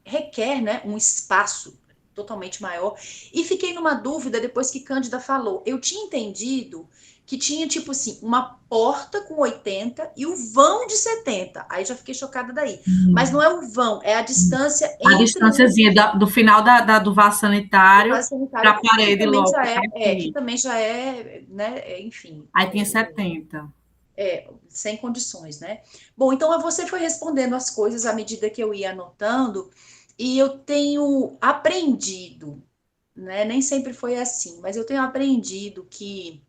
Speaker 3: requer, né, um espaço totalmente maior. E fiquei numa dúvida depois que Cândida falou. Eu tinha entendido que tinha, tipo assim, uma porta com 80 e o vão de 70. Aí já fiquei chocada daí. Mas não é o vão, é a distância entre...
Speaker 1: A distânciazinha do final do vaso sanitário para a parede logo.
Speaker 3: Que também já é, né, enfim.
Speaker 1: Aí tinha 70.
Speaker 3: Sem condições, né? Bom, então você foi respondendo as coisas à medida que eu ia anotando, e eu tenho aprendido, né? Nem sempre foi assim, mas eu tenho aprendido que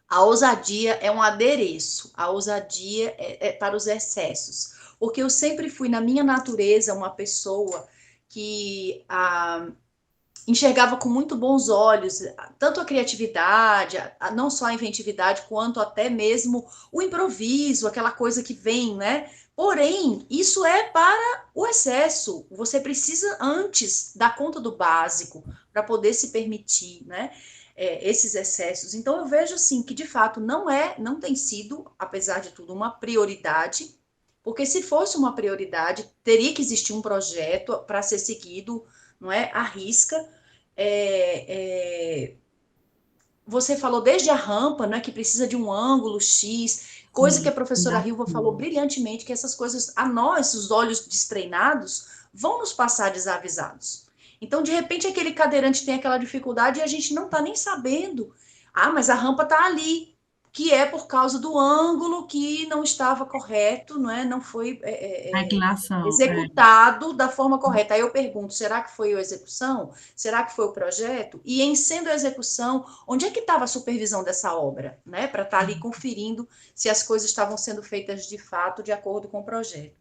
Speaker 3: a ousadia é um adereço, a ousadia é para os excessos, porque eu sempre fui, na minha natureza, uma pessoa que enxergava com muito bons olhos, tanto a criatividade, não só a inventividade, quanto até mesmo o improviso, aquela coisa que vem, né? Porém, isso é para o excesso. Você precisa antes dar conta do básico para poder se permitir, né? esses excessos. Então, eu vejo, assim, que, de fato, não tem sido, apesar de tudo, uma prioridade, porque se fosse uma prioridade, teria que existir um projeto para ser seguido, não é, à risca. Você falou desde a rampa, né, que precisa de um ângulo X, coisa que a professora Hilva falou brilhantemente, que essas coisas, a nós, os olhos destreinados, vão nos passar desavisados. Então, de repente, aquele cadeirante tem aquela dificuldade e a gente não está nem sabendo. Ah, mas a rampa está ali, que é por causa do ângulo que não estava correto, não é? Não foi
Speaker 1: A inclinação.
Speaker 3: executado da forma correta. Aí eu pergunto, será que foi a execução? Será que foi o projeto? E em sendo a execução, onde é que estava a supervisão dessa obra, né? Para estar ali conferindo se as coisas estavam sendo feitas de fato de acordo com o projeto.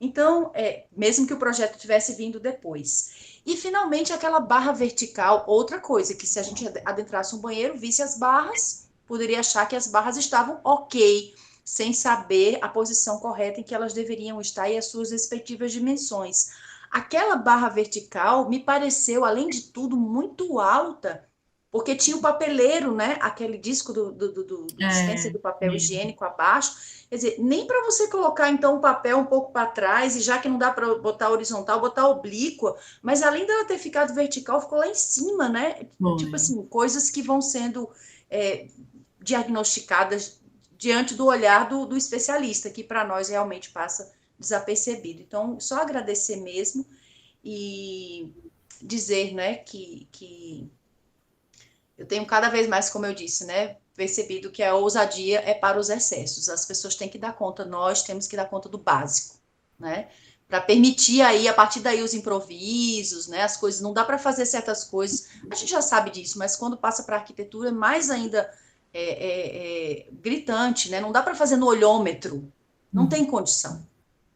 Speaker 3: Então, mesmo que o projeto tivesse vindo depois. E, finalmente, aquela barra vertical, outra coisa, que se a gente adentrasse um banheiro, visse as barras, poderia achar que as barras estavam ok, sem saber a posição correta em que elas deveriam estar e as suas respectivas dimensões. Aquela barra vertical me pareceu, além de tudo, muito alta, porque tinha o papeleiro, né? Aquele disco do dispenser do papel higiênico abaixo. Quer dizer, nem para você colocar, então, o papel um pouco para trás, e já que não dá para botar horizontal, botar oblíqua, mas além dela ter ficado vertical, ficou lá em cima, né? Tipo assim, coisas que vão sendo diagnosticadas diante do olhar do especialista, que para nós realmente passa desapercebido. Então, só agradecer mesmo e dizer, né, que eu tenho cada vez mais, como eu disse, né, percebido que a ousadia é para os excessos. As pessoas têm que dar conta, nós temos que dar conta do básico, né? Para permitir aí, a partir daí, os improvisos, né? As coisas, não dá para fazer certas coisas, a gente já sabe disso, mas quando passa para a arquitetura é mais ainda gritante, né? Não dá para fazer no olhômetro, não tem condição.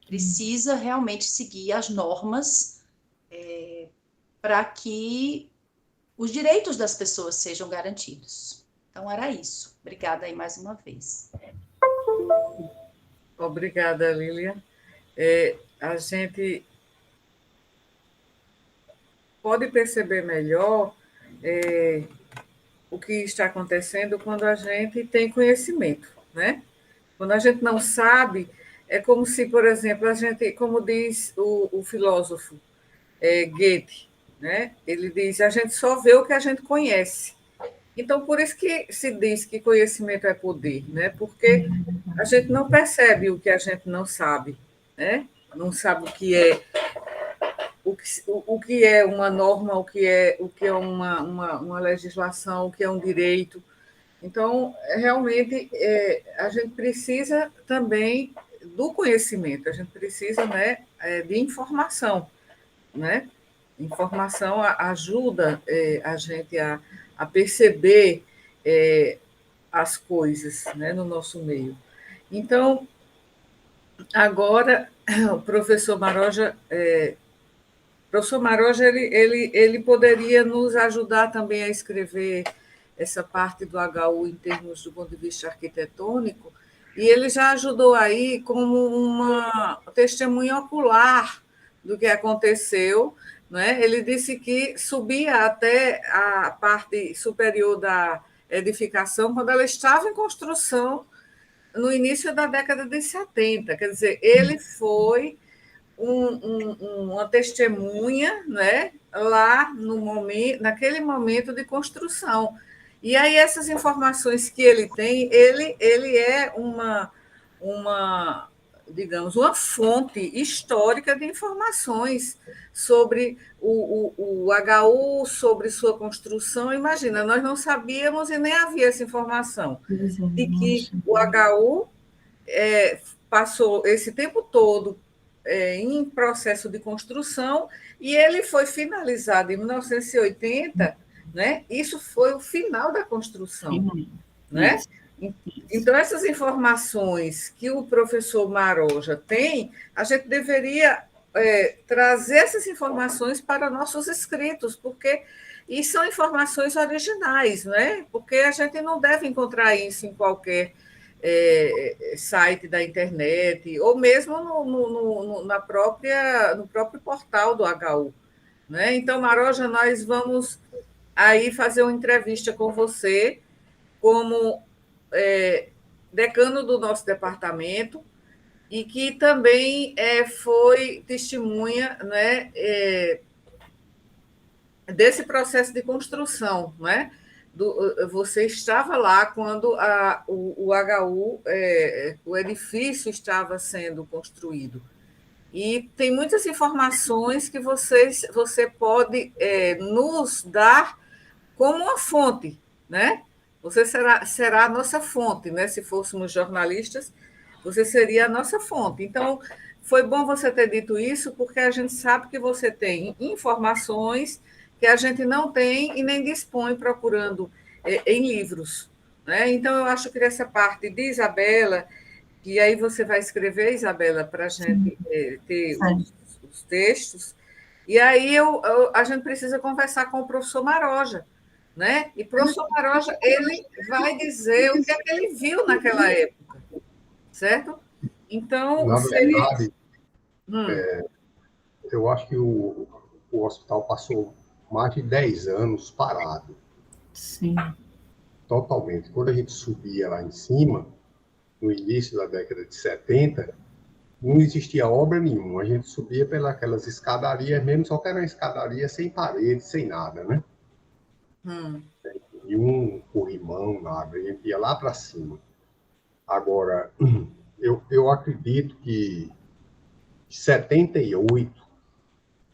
Speaker 3: Precisa realmente seguir as normas para que os direitos das pessoas sejam garantidos. Então, era isso. Obrigada aí mais uma vez.
Speaker 2: Obrigada, Lília. A gente pode perceber melhor o que está acontecendo quando a gente tem conhecimento, né? Quando a gente não sabe, é como se, por exemplo, a gente, como diz o filósofo Goethe, né? Ele diz, a gente só vê o que a gente conhece. Então, por isso que se diz que conhecimento é poder, né? Porque a gente não percebe o que a gente não sabe, né? Não sabe o que é uma norma, o que é uma legislação, o que é um direito. Então, realmente, a gente precisa também do conhecimento, a gente precisa, né, de informação, né? Informação ajuda a gente a perceber as coisas, né, no nosso meio. Então, agora, o professor Maroja, ele poderia nos ajudar também a escrever essa parte do HU em termos do ponto de vista arquitetônico, e ele já ajudou aí como uma testemunha ocular do que aconteceu, né? Ele disse que subia até a parte superior da edificação quando ela estava em construção no início da década de 70. Quer dizer, ele foi uma testemunha, né, lá naquele momento de construção. E aí essas informações que ele tem, ele é digamos, uma fonte histórica de informações sobre o HU, sobre sua construção. Imagina, nós não sabíamos e nem havia essa informação de que o HU passou esse tempo todo em processo de construção e ele foi finalizado em 1980, né? Isso foi o final da construção, né? Então, essas informações que o professor Maroja tem, a gente deveria trazer essas informações para nossos escritos, e são informações originais, né? Porque a gente não deve encontrar isso em qualquer site da internet, ou mesmo no próprio portal do HU. Né? Então, Maroja, nós vamos aí fazer uma entrevista com você como decano do nosso departamento e que também foi testemunha, né, desse processo de construção, né? Você estava lá quando o HU, o edifício estava sendo construído. E tem muitas informações que você pode nos dar como uma fonte, né? Você será a nossa fonte, né? Se fôssemos jornalistas, você seria a nossa fonte. Então, foi bom você ter dito isso, porque a gente sabe que você tem informações que a gente não tem e nem dispõe procurando em livros, né? Então, eu acho que essa parte de Isabela, e aí você vai escrever, Isabela, para a gente ter os textos, e aí a gente precisa conversar com o professor Maroja, né? E o professor Maroja, ele vai dizer o que é que ele viu naquela época, certo? Então,
Speaker 4: Na verdade,
Speaker 2: seria...
Speaker 4: eu acho que o hospital passou mais de 10 anos parado.
Speaker 1: Sim.
Speaker 4: Totalmente. Quando a gente subia lá em cima, no início da década de 70, não existia obra nenhuma. A gente subia pelas escadarias mesmo, só que era uma escadaria sem parede, sem nada, né? E um corrimão, nada. A gente ia lá para cima. Agora, eu acredito que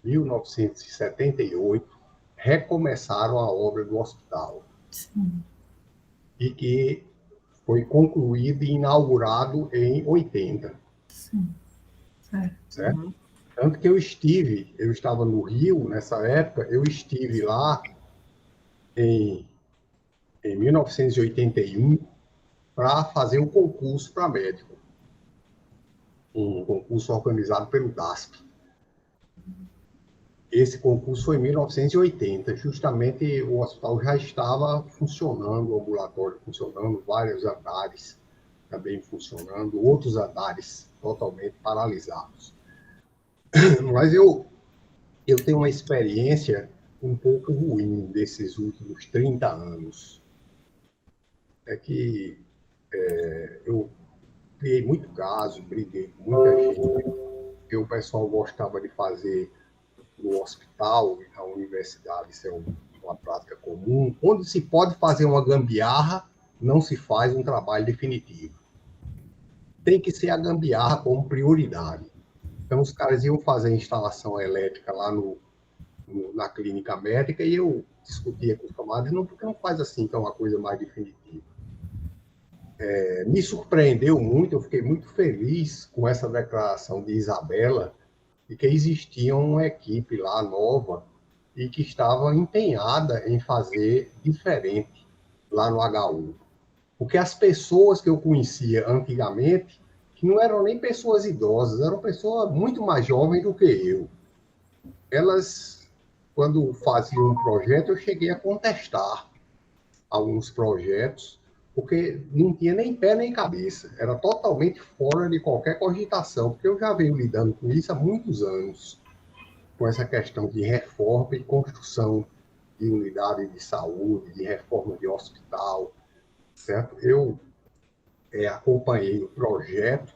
Speaker 4: 1978, recomeçaram a obra do hospital.
Speaker 1: Sim.
Speaker 4: E que foi concluído e inaugurado em 80.
Speaker 1: Sim.
Speaker 4: Certo? Tanto que eu estava no Rio nessa época, eu estive lá em 1981 para fazer um concurso para médico. Um concurso organizado pelo DASP. Esse concurso foi em 1980, justamente o hospital já estava funcionando, o ambulatório funcionando, vários andares também funcionando, outros andares totalmente paralisados. Mas eu tenho uma experiência um pouco ruim desses últimos 30 anos. É que eu criei muito caso, briguei com muita gente, porque o pessoal gostava de fazer no hospital e na universidade, isso é uma prática comum. Onde se pode fazer uma gambiarra, não se faz um trabalho definitivo. Tem que ser a gambiarra como prioridade. Então, os caras iam fazer instalação elétrica lá na clínica médica e eu discutia com os camaradas, não, porque não faz assim, que é uma coisa mais definitiva. Me surpreendeu muito, eu fiquei muito feliz com essa declaração de Isabela, de que existia uma equipe lá nova e que estava empenhada em fazer diferente lá no HU. Porque as pessoas que eu conhecia antigamente, que não eram nem pessoas idosas, eram pessoas muito mais jovens do que eu. Elas, quando faziam um projeto, eu cheguei a contestar alguns projetos, porque não tinha nem pé nem cabeça, era totalmente fora de qualquer cogitação, porque eu já venho lidando com isso há muitos anos, com essa questão de reforma e construção de unidade de saúde, de reforma de hospital, certo? Eu acompanhei o projeto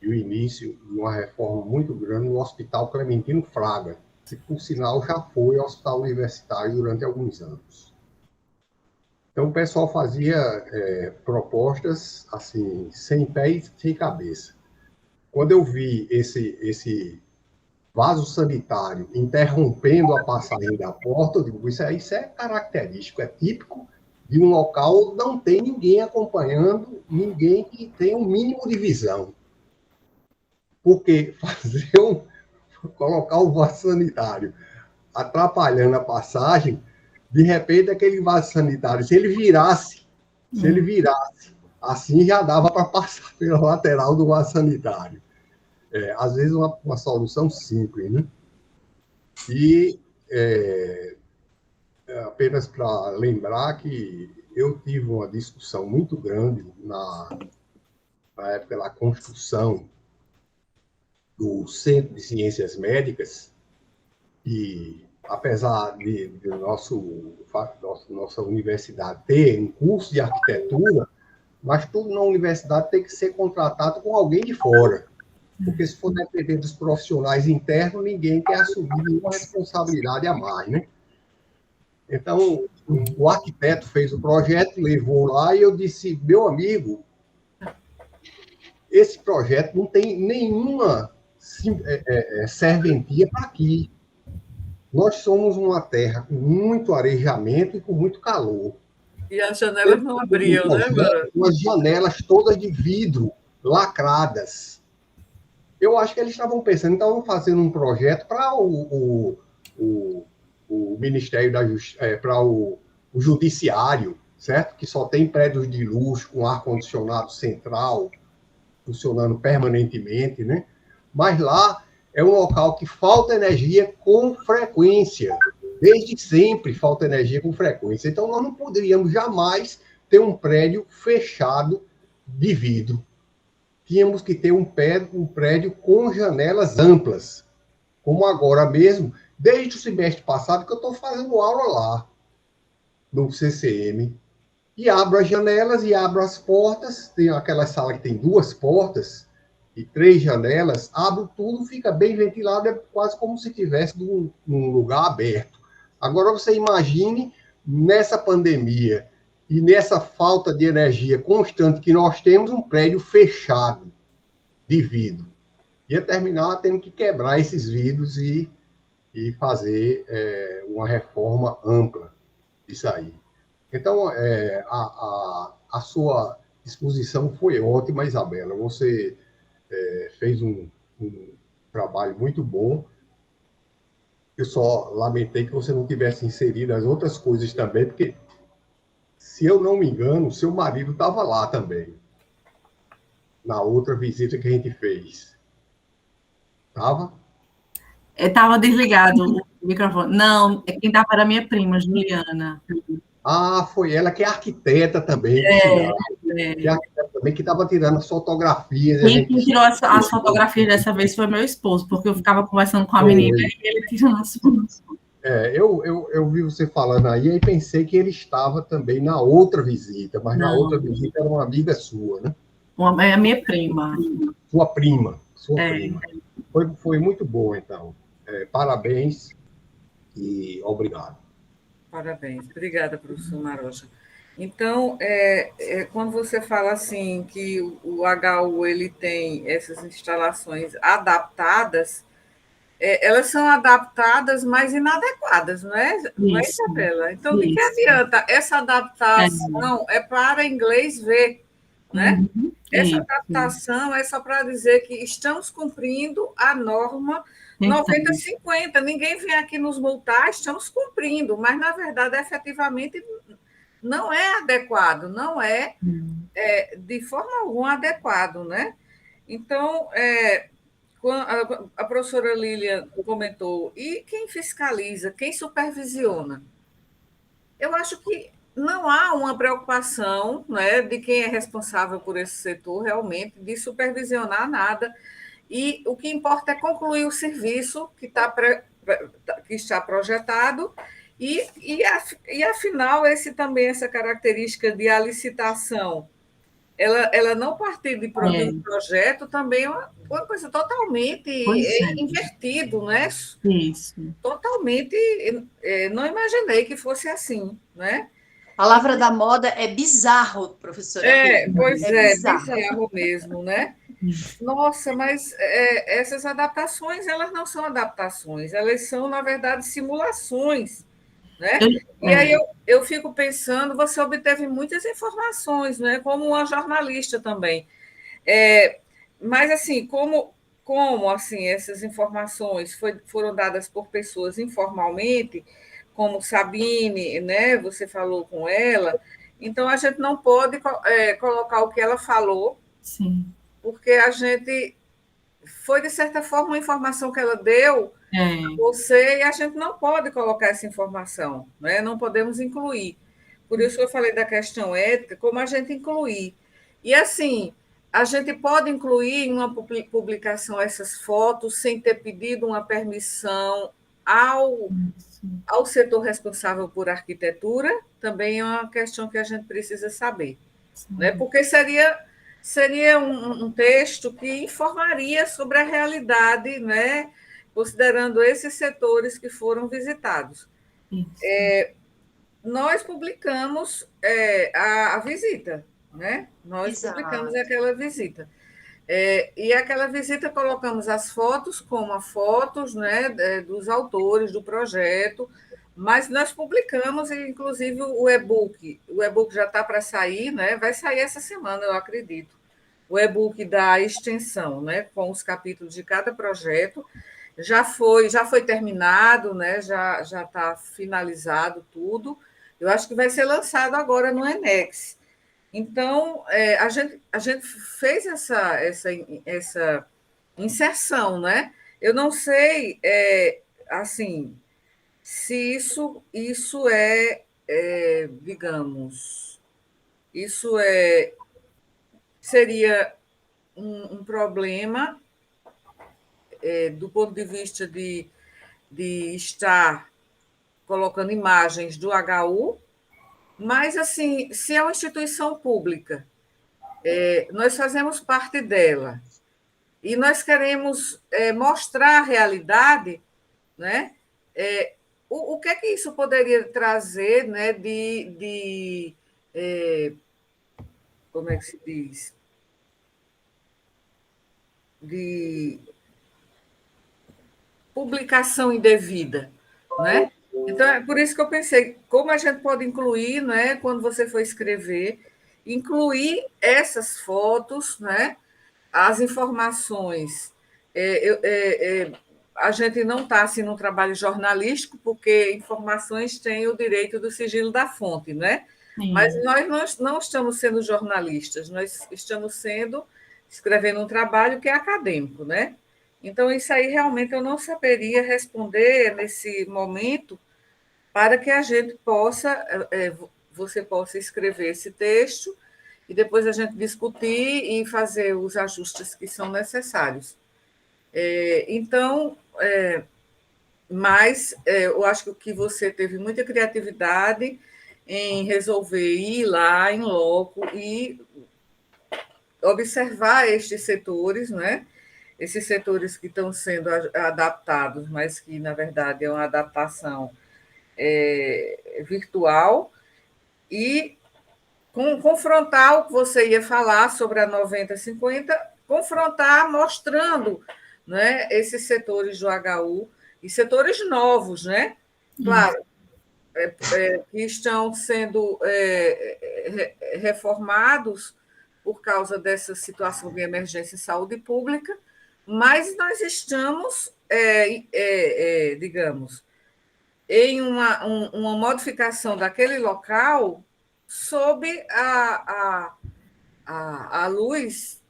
Speaker 4: e o início de uma reforma muito grande no Hospital Clementino Fraga, que, por sinal, já foi hospital universitário durante alguns anos. Então, o pessoal fazia propostas assim, sem pé e sem cabeça. Quando eu vi esse vaso sanitário interrompendo a passagem da porta, eu digo, isso é característico, é típico de um local onde não tem ninguém acompanhando, ninguém que tenha um mínimo de visão. Porque colocar o vaso sanitário atrapalhando a passagem, de repente, aquele vaso sanitário, se ele virasse, assim já dava para passar pela lateral do vaso sanitário. Às vezes, uma solução simples, né? E apenas para lembrar que eu tive uma discussão muito grande na época da construção do Centro de Ciências Médicas, e apesar de nossa universidade ter um curso de arquitetura, mas tudo na universidade tem que ser contratado com alguém de fora. Porque se for depender dos profissionais internos, ninguém quer assumir nenhuma responsabilidade a mais, né? Então, o arquiteto fez o projeto, levou lá, e eu disse, meu amigo, esse projeto não tem nenhuma serventia para aqui. Nós somos uma terra com muito arejamento e com muito calor.
Speaker 2: E as janelas não abriam, né, Mara?
Speaker 4: As janelas todas de vidro, lacradas. Eu acho que eles estavam pensando, estavam fazendo um projeto para o Ministério da Justiça, para o Judiciário, certo? Que só tem prédios de luxo, com ar-condicionado central, funcionando permanentemente, né? Mas lá é um local que falta energia com frequência. Desde sempre falta energia com frequência. Então, nós não poderíamos jamais ter um prédio fechado de vidro. Tínhamos que ter um prédio com janelas amplas, como agora mesmo, desde o semestre passado que eu estou fazendo aula lá, no CCM. E abro as janelas e abro as portas. Tem aquela sala que tem 2 portas e 3 janelas. Abro tudo, fica bem ventilado, é quase como se estivesse num lugar aberto. Agora você imagine, nessa pandemia e nessa falta de energia constante que nós temos, um prédio fechado de vidro. Ia terminar tendo que quebrar esses vidros e fazer uma reforma ampla disso aí. Então, a sua exposição foi ótima, Isabela. Você fez um trabalho muito bom. Eu só lamentei que você não tivesse inserido as outras coisas também, porque, se eu não me engano, seu marido estava lá também, na outra visita que a gente fez. Estava?
Speaker 1: Estava desligado o microfone. Não, quem estava era a minha prima, Juliana.
Speaker 4: Ah, foi ela que é arquiteta também, que é arquiteta também, que estava tirando as fotografias.
Speaker 1: Quem tirou as fotografias dessa vez foi meu esposo, porque eu ficava conversando com a menina e ele tirando as fotos.
Speaker 4: Eu vi você falando aí e pensei que ele estava também na outra visita, mas na outra visita era uma amiga sua, né?
Speaker 1: É a minha prima.
Speaker 4: Sua prima. Foi muito bom, então. Parabéns e obrigado.
Speaker 2: Parabéns. Obrigada, professor Marocha. Então, quando você fala assim que o HU ele tem essas instalações adaptadas, elas são adaptadas, mas inadequadas, não é, Isabela? Então, de que adianta? Essa adaptação é para inglês ver, né? Essa adaptação é só para dizer que estamos cumprindo a norma 90-50. Ninguém vem aqui nos multar, estamos cumprindo, mas, na verdade, efetivamente, não é adequado, não é de forma alguma adequado, né? Então, a professora Lília comentou, e quem fiscaliza, quem supervisiona? Eu acho que não há uma preocupação, né, de quem é responsável por esse setor, realmente, de supervisionar nada. E o que importa é concluir o serviço que está projetado e, afinal, essa característica de a licitação, ela não partir de um projeto, também é uma coisa totalmente invertido, né?
Speaker 1: Isso.
Speaker 2: Totalmente, não imaginei que fosse assim, né?
Speaker 3: A palavra da moda é bizarro, professora.
Speaker 2: Pois é bizarro mesmo, né? Nossa, mas essas adaptações, elas não são adaptações, elas são, na verdade, simulações, né? E aí eu fico pensando, você obteve muitas informações, né? Como uma jornalista também. Mas, assim, como assim, essas informações foram dadas por pessoas informalmente, como Sabine, né? Você falou com ela, então a gente não pode colocar o que ela falou,
Speaker 1: sim,
Speaker 2: porque a gente foi, de certa forma, uma informação que ela deu a você, e a gente não pode colocar essa informação, né? Não podemos incluir. Por isso que eu falei da questão ética, como a gente incluir. E, assim, a gente pode incluir em uma publicação essas fotos sem ter pedido uma permissão ao setor responsável por arquitetura, também é uma questão que a gente precisa saber, né? Porque seria um texto que informaria sobre a realidade, né? Considerando esses setores que foram visitados. Nós publicamos a visita, né? Nós publicamos aquela visita. E aquela visita colocamos as fotos como fotos, né, dos autores do projeto, mas nós publicamos, inclusive, o e-book. O e-book já está para sair, né? Vai sair essa semana, eu acredito. O e-book da extensão, né, com os capítulos de cada projeto. Já foi terminado, né? Já está finalizado tudo. Eu acho que vai ser lançado agora no Enex. Então, a gente fez essa inserção, né? Eu não sei, assim, se isso digamos, isso seria um problema do ponto de vista de estar colocando imagens do HU, mas, assim, se é uma instituição pública, nós fazemos parte dela, e nós queremos mostrar a realidade, né? O que é que isso poderia trazer, né, como é que se diz? De publicação indevida, né? Então, é por isso que eu pensei, como a gente pode incluir, né, quando você for escrever, incluir essas fotos, né, as informações. A gente não está assim, num trabalho jornalístico, porque informações têm o direito do sigilo da fonte, né? Mas nós não estamos sendo jornalistas, nós estamos escrevendo um trabalho que é acadêmico, né? Então, isso aí realmente eu não saberia responder nesse momento, para que a gente você possa escrever esse texto e depois a gente discutir e fazer os ajustes que são necessários. Então, mas eu acho que você teve muita criatividade em resolver ir lá em loco e observar estes setores, né? Esses setores que estão sendo adaptados, mas que, na verdade, é uma adaptação virtual, e confrontar o que você ia falar sobre a 9050, confrontar mostrando, né, esses setores do HU, e setores novos, né? Claro, que estão sendo reformados por causa dessa situação de emergência em saúde pública, mas nós estamos, digamos, em uma modificação daquele local sob a luz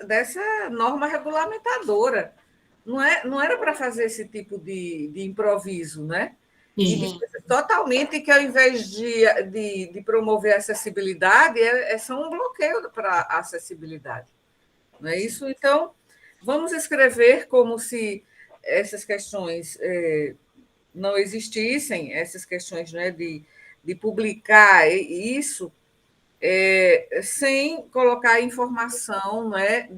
Speaker 2: dessa norma regulamentadora. Não era para fazer esse tipo de improviso, né? Totalmente, que ao invés de promover a acessibilidade, são um bloqueio para a acessibilidade. Não é isso? Então, vamos escrever como se essas questões não existissem, essas questões, né, de publicar isso, sem colocar a informação, né,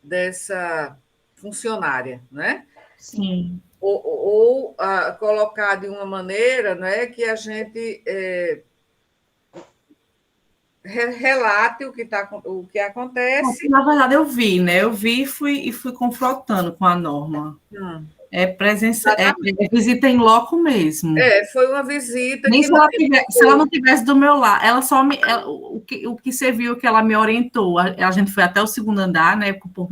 Speaker 2: dessa funcionária, né?
Speaker 1: Sim.
Speaker 2: Ou colocar de uma maneira, né, que a gente relate o que acontece.
Speaker 1: Na verdade, eu vi, né? Eu vi e fui confrontando com a norma. Visita em loco mesmo.
Speaker 2: Foi uma visita.
Speaker 1: Nem se ela não tivesse do meu lado, ela só o que você viu que ela me orientou. A gente foi até o segundo andar, né? Com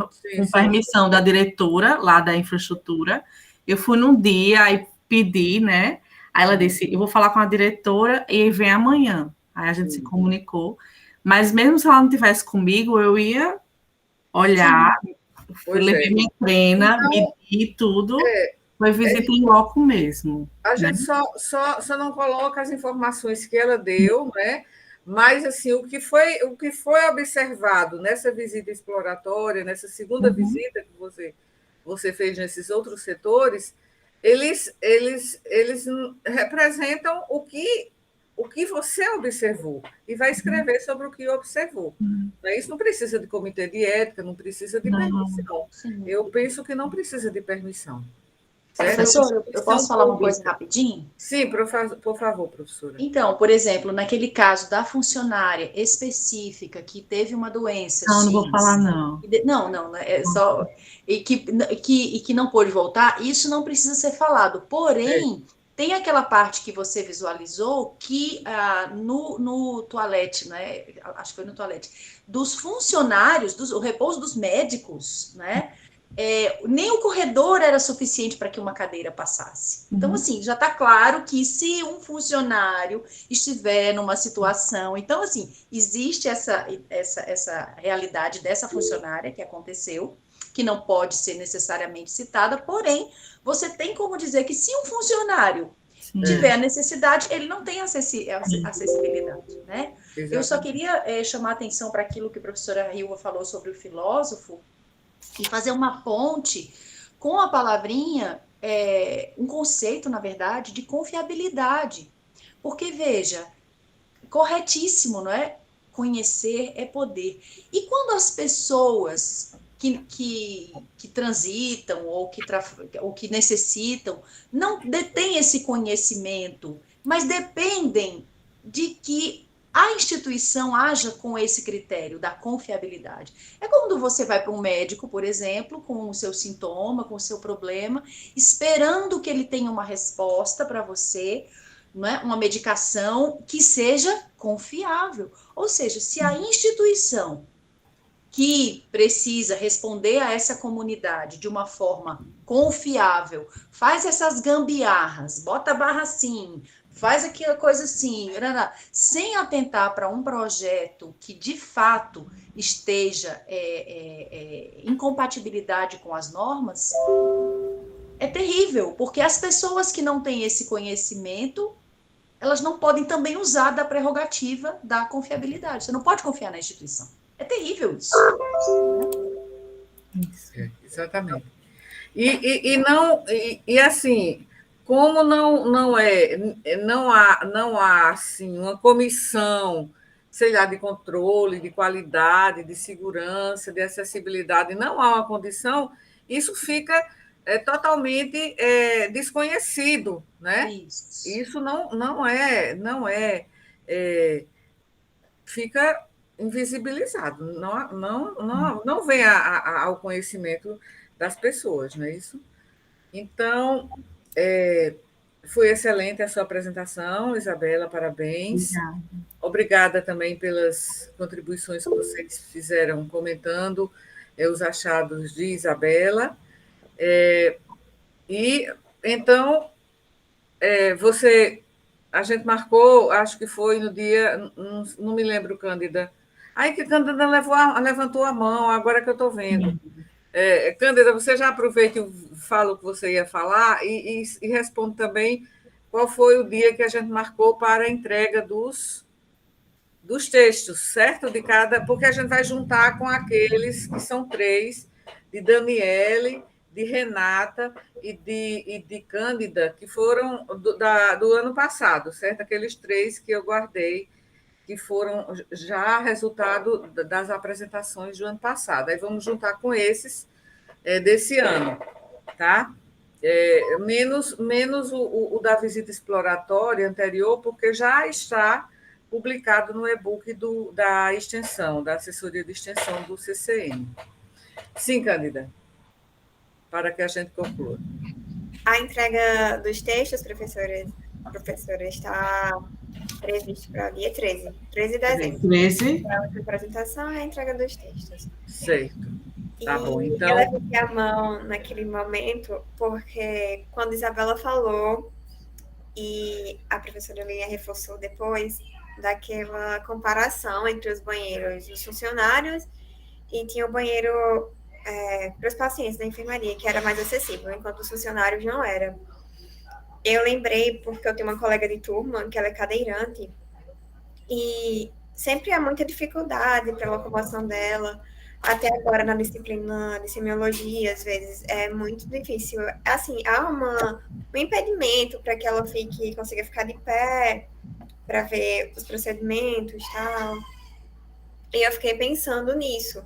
Speaker 1: permissão da diretora lá da infraestrutura. Eu fui num dia, aí pedi, né? Aí ela disse: eu vou falar com a diretora e vem amanhã. Aí a gente se comunicou. Mas mesmo se ela não estivesse comigo, eu ia olhar, levei minha trena, medi tudo. Foi visita em loco mesmo.
Speaker 2: A gente só não coloca as informações que ela deu, né? Mas assim, o que foi observado nessa visita exploratória, nessa segunda visita que você você fez nesses outros setores, eles representam o que você observou e vai escrever sobre o que observou. Isso não precisa de comitê de ética, não precisa de permissão. Eu penso que não precisa de permissão.
Speaker 3: Professor, eu posso falar uma coisa rapidinho?
Speaker 2: Sim, por favor, professora.
Speaker 3: Então, por exemplo, naquele caso da funcionária específica que teve uma doença
Speaker 1: Não,
Speaker 3: X,
Speaker 1: não vou falar, não.
Speaker 3: Não, é só e que não pôde voltar, isso não precisa ser falado. Porém, tem aquela parte que você visualizou que no toalete, né? Acho que foi no toalete, dos funcionários, o repouso dos médicos, né? Nem o corredor era suficiente para que uma cadeira passasse. Então, assim, já está claro que se um funcionário estiver numa situação... Então, assim, existe essa realidade dessa funcionária que aconteceu, que não pode ser necessariamente citada, porém, você tem como dizer que se um funcionário tiver a necessidade, ele não tem acessibilidade, né? Exatamente. Eu só queria chamar atenção para aquilo que a professora Hilva falou sobre o filósofo, e fazer uma ponte com a palavrinha, um conceito, na verdade, de confiabilidade. Porque, veja, corretíssimo, não é? Conhecer é poder. E quando as pessoas que transitam ou que necessitam não detêm esse conhecimento, mas dependem de que a instituição haja com esse critério da confiabilidade. É quando você vai para um médico, por exemplo, com o seu sintoma, com o seu problema, esperando que ele tenha uma resposta para você, não é? Uma medicação que seja confiável. Ou seja, se a instituição que precisa responder a essa comunidade de uma forma confiável, faz essas gambiarras, bota a barra assim, faz aquela coisa assim, sem atentar para um projeto que, de fato, esteja em compatibilidade com as normas, é terrível, porque as pessoas que não têm esse conhecimento, elas não podem também usar da prerrogativa da confiabilidade. Você não pode confiar na instituição. É terrível isso.
Speaker 2: Exatamente. E assim, como não há assim, uma comissão, sei lá, de controle, de qualidade, de segurança, de acessibilidade, não há uma condição, isso fica totalmente desconhecido, né? Isso não é fica invisibilizado, não vem ao conhecimento das pessoas, não é isso? Então, foi excelente a sua apresentação, Isabela, parabéns. Obrigada também pelas contribuições que vocês fizeram comentando os achados de Isabela. E, então, a gente marcou, acho que foi no dia, não me lembro, Cândida. Aí que Cândida levantou a mão, agora que eu estou vendo. Cândida, você já aproveita e fala o que você ia falar e responde também qual foi o dia que a gente marcou para a entrega dos textos, certo? Porque a gente vai juntar com aqueles que são 3, de Daniele, de Renata e de Cândida, que foram do ano passado, certo? Aqueles 3 que eu guardei, que foram já resultado das apresentações do ano passado. Aí vamos juntar com esses desse ano, tá? Menos o da visita exploratória anterior, porque já está publicado no e-book da extensão, da assessoria de extensão do CCM. Sim, Cândida, para que a gente conclua.
Speaker 5: A entrega dos textos, professora, está previsto para o dia 13 de dezembro.
Speaker 1: 13?
Speaker 5: Para a apresentação e a entrega dos textos.
Speaker 2: Certo. Tá bom, então...
Speaker 5: Eu levantei a mão naquele momento, porque quando Isabela falou, e a professora Linha reforçou depois, daquela comparação entre os banheiros dos funcionários e tinha o banheiro para os pacientes da enfermaria, que era mais acessível, enquanto os funcionários não eram. Eu lembrei, porque eu tenho uma colega de turma, que ela é cadeirante, e sempre há muita dificuldade para a locomoção dela, até agora na disciplina de semiologia, às vezes é muito difícil. Assim, há um impedimento para que ela consiga ficar de pé, para ver os procedimentos e tal. E eu fiquei pensando nisso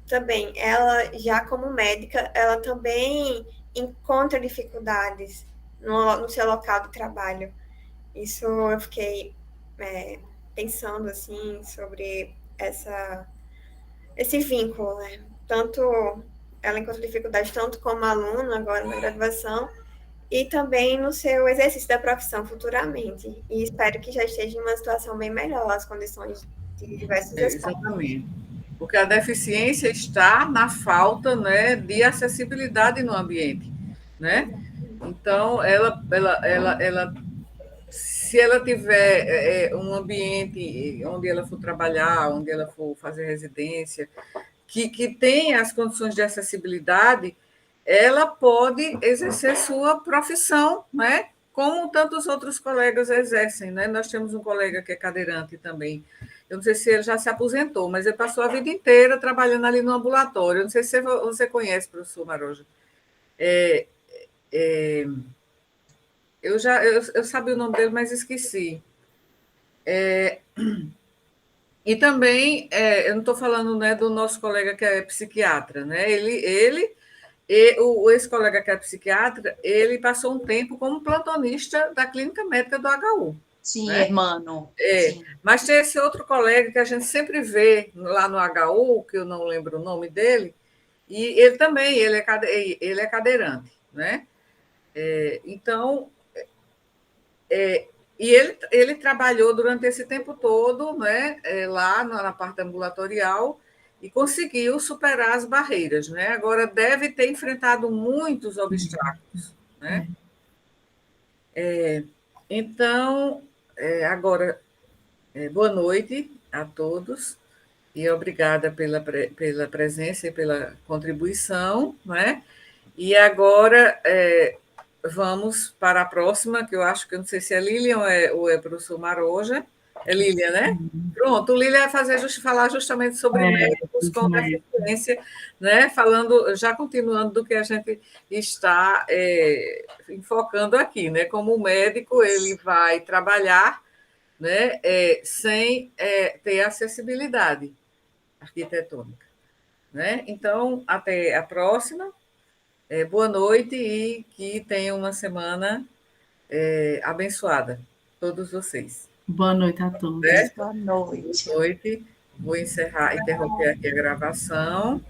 Speaker 5: também. Ela, já como médica, ela também encontra dificuldades no seu local de trabalho. Isso eu fiquei pensando, assim, sobre esse vínculo, né? Tanto ela encontra dificuldade tanto como aluna agora na graduação e também no seu exercício da profissão futuramente. E espero que já esteja em uma situação bem melhor, as condições de diversos aspectos.
Speaker 2: Exatamente. Porque a deficiência está na falta, né, de acessibilidade no ambiente, né? Então, se ela tiver um ambiente onde ela for trabalhar, onde ela for fazer residência, que tenha as condições de acessibilidade, ela pode exercer sua profissão, né? Como tantos outros colegas exercem, né? Nós temos um colega que é cadeirante também. Eu não sei se ele já se aposentou, mas ele passou a vida inteira trabalhando ali no ambulatório. Eu não sei se você conhece, professor Maroja. Eu sabia o nome dele, mas esqueci. E também, eu não estou falando, né, do nosso colega que é psiquiatra, né? Esse colega que é psiquiatra, ele passou um tempo como plantonista da clínica médica do HU.
Speaker 3: Sim,
Speaker 2: né?
Speaker 3: hermano.
Speaker 2: Sim. Mas tem esse outro colega que a gente sempre vê lá no HU, que eu não lembro o nome dele, e ele também, ele é cadeirante, né? Então, e ele trabalhou durante esse tempo todo, né, lá na parte ambulatorial, e conseguiu superar as barreiras, né? Agora deve ter enfrentado muitos obstáculos, né? Então, agora, boa noite a todos e obrigada pela presença e pela contribuição, né? E agora vamos para a próxima, que eu acho que eu não sei se é Lilian ou é professor Maroja. É Lilian, né? Pronto, o Lilian vai falar justamente sobre médicos com deficiência, né? Já continuando do que a gente está enfocando aqui, né? Como o médico, ele vai trabalhar, né, sem ter acessibilidade arquitetônica, né? Então, até a próxima. Boa noite e que tenham uma semana abençoada, todos vocês.
Speaker 1: Boa noite a todos.
Speaker 3: Boa noite.
Speaker 2: Boa noite. Vou interromper aqui a gravação.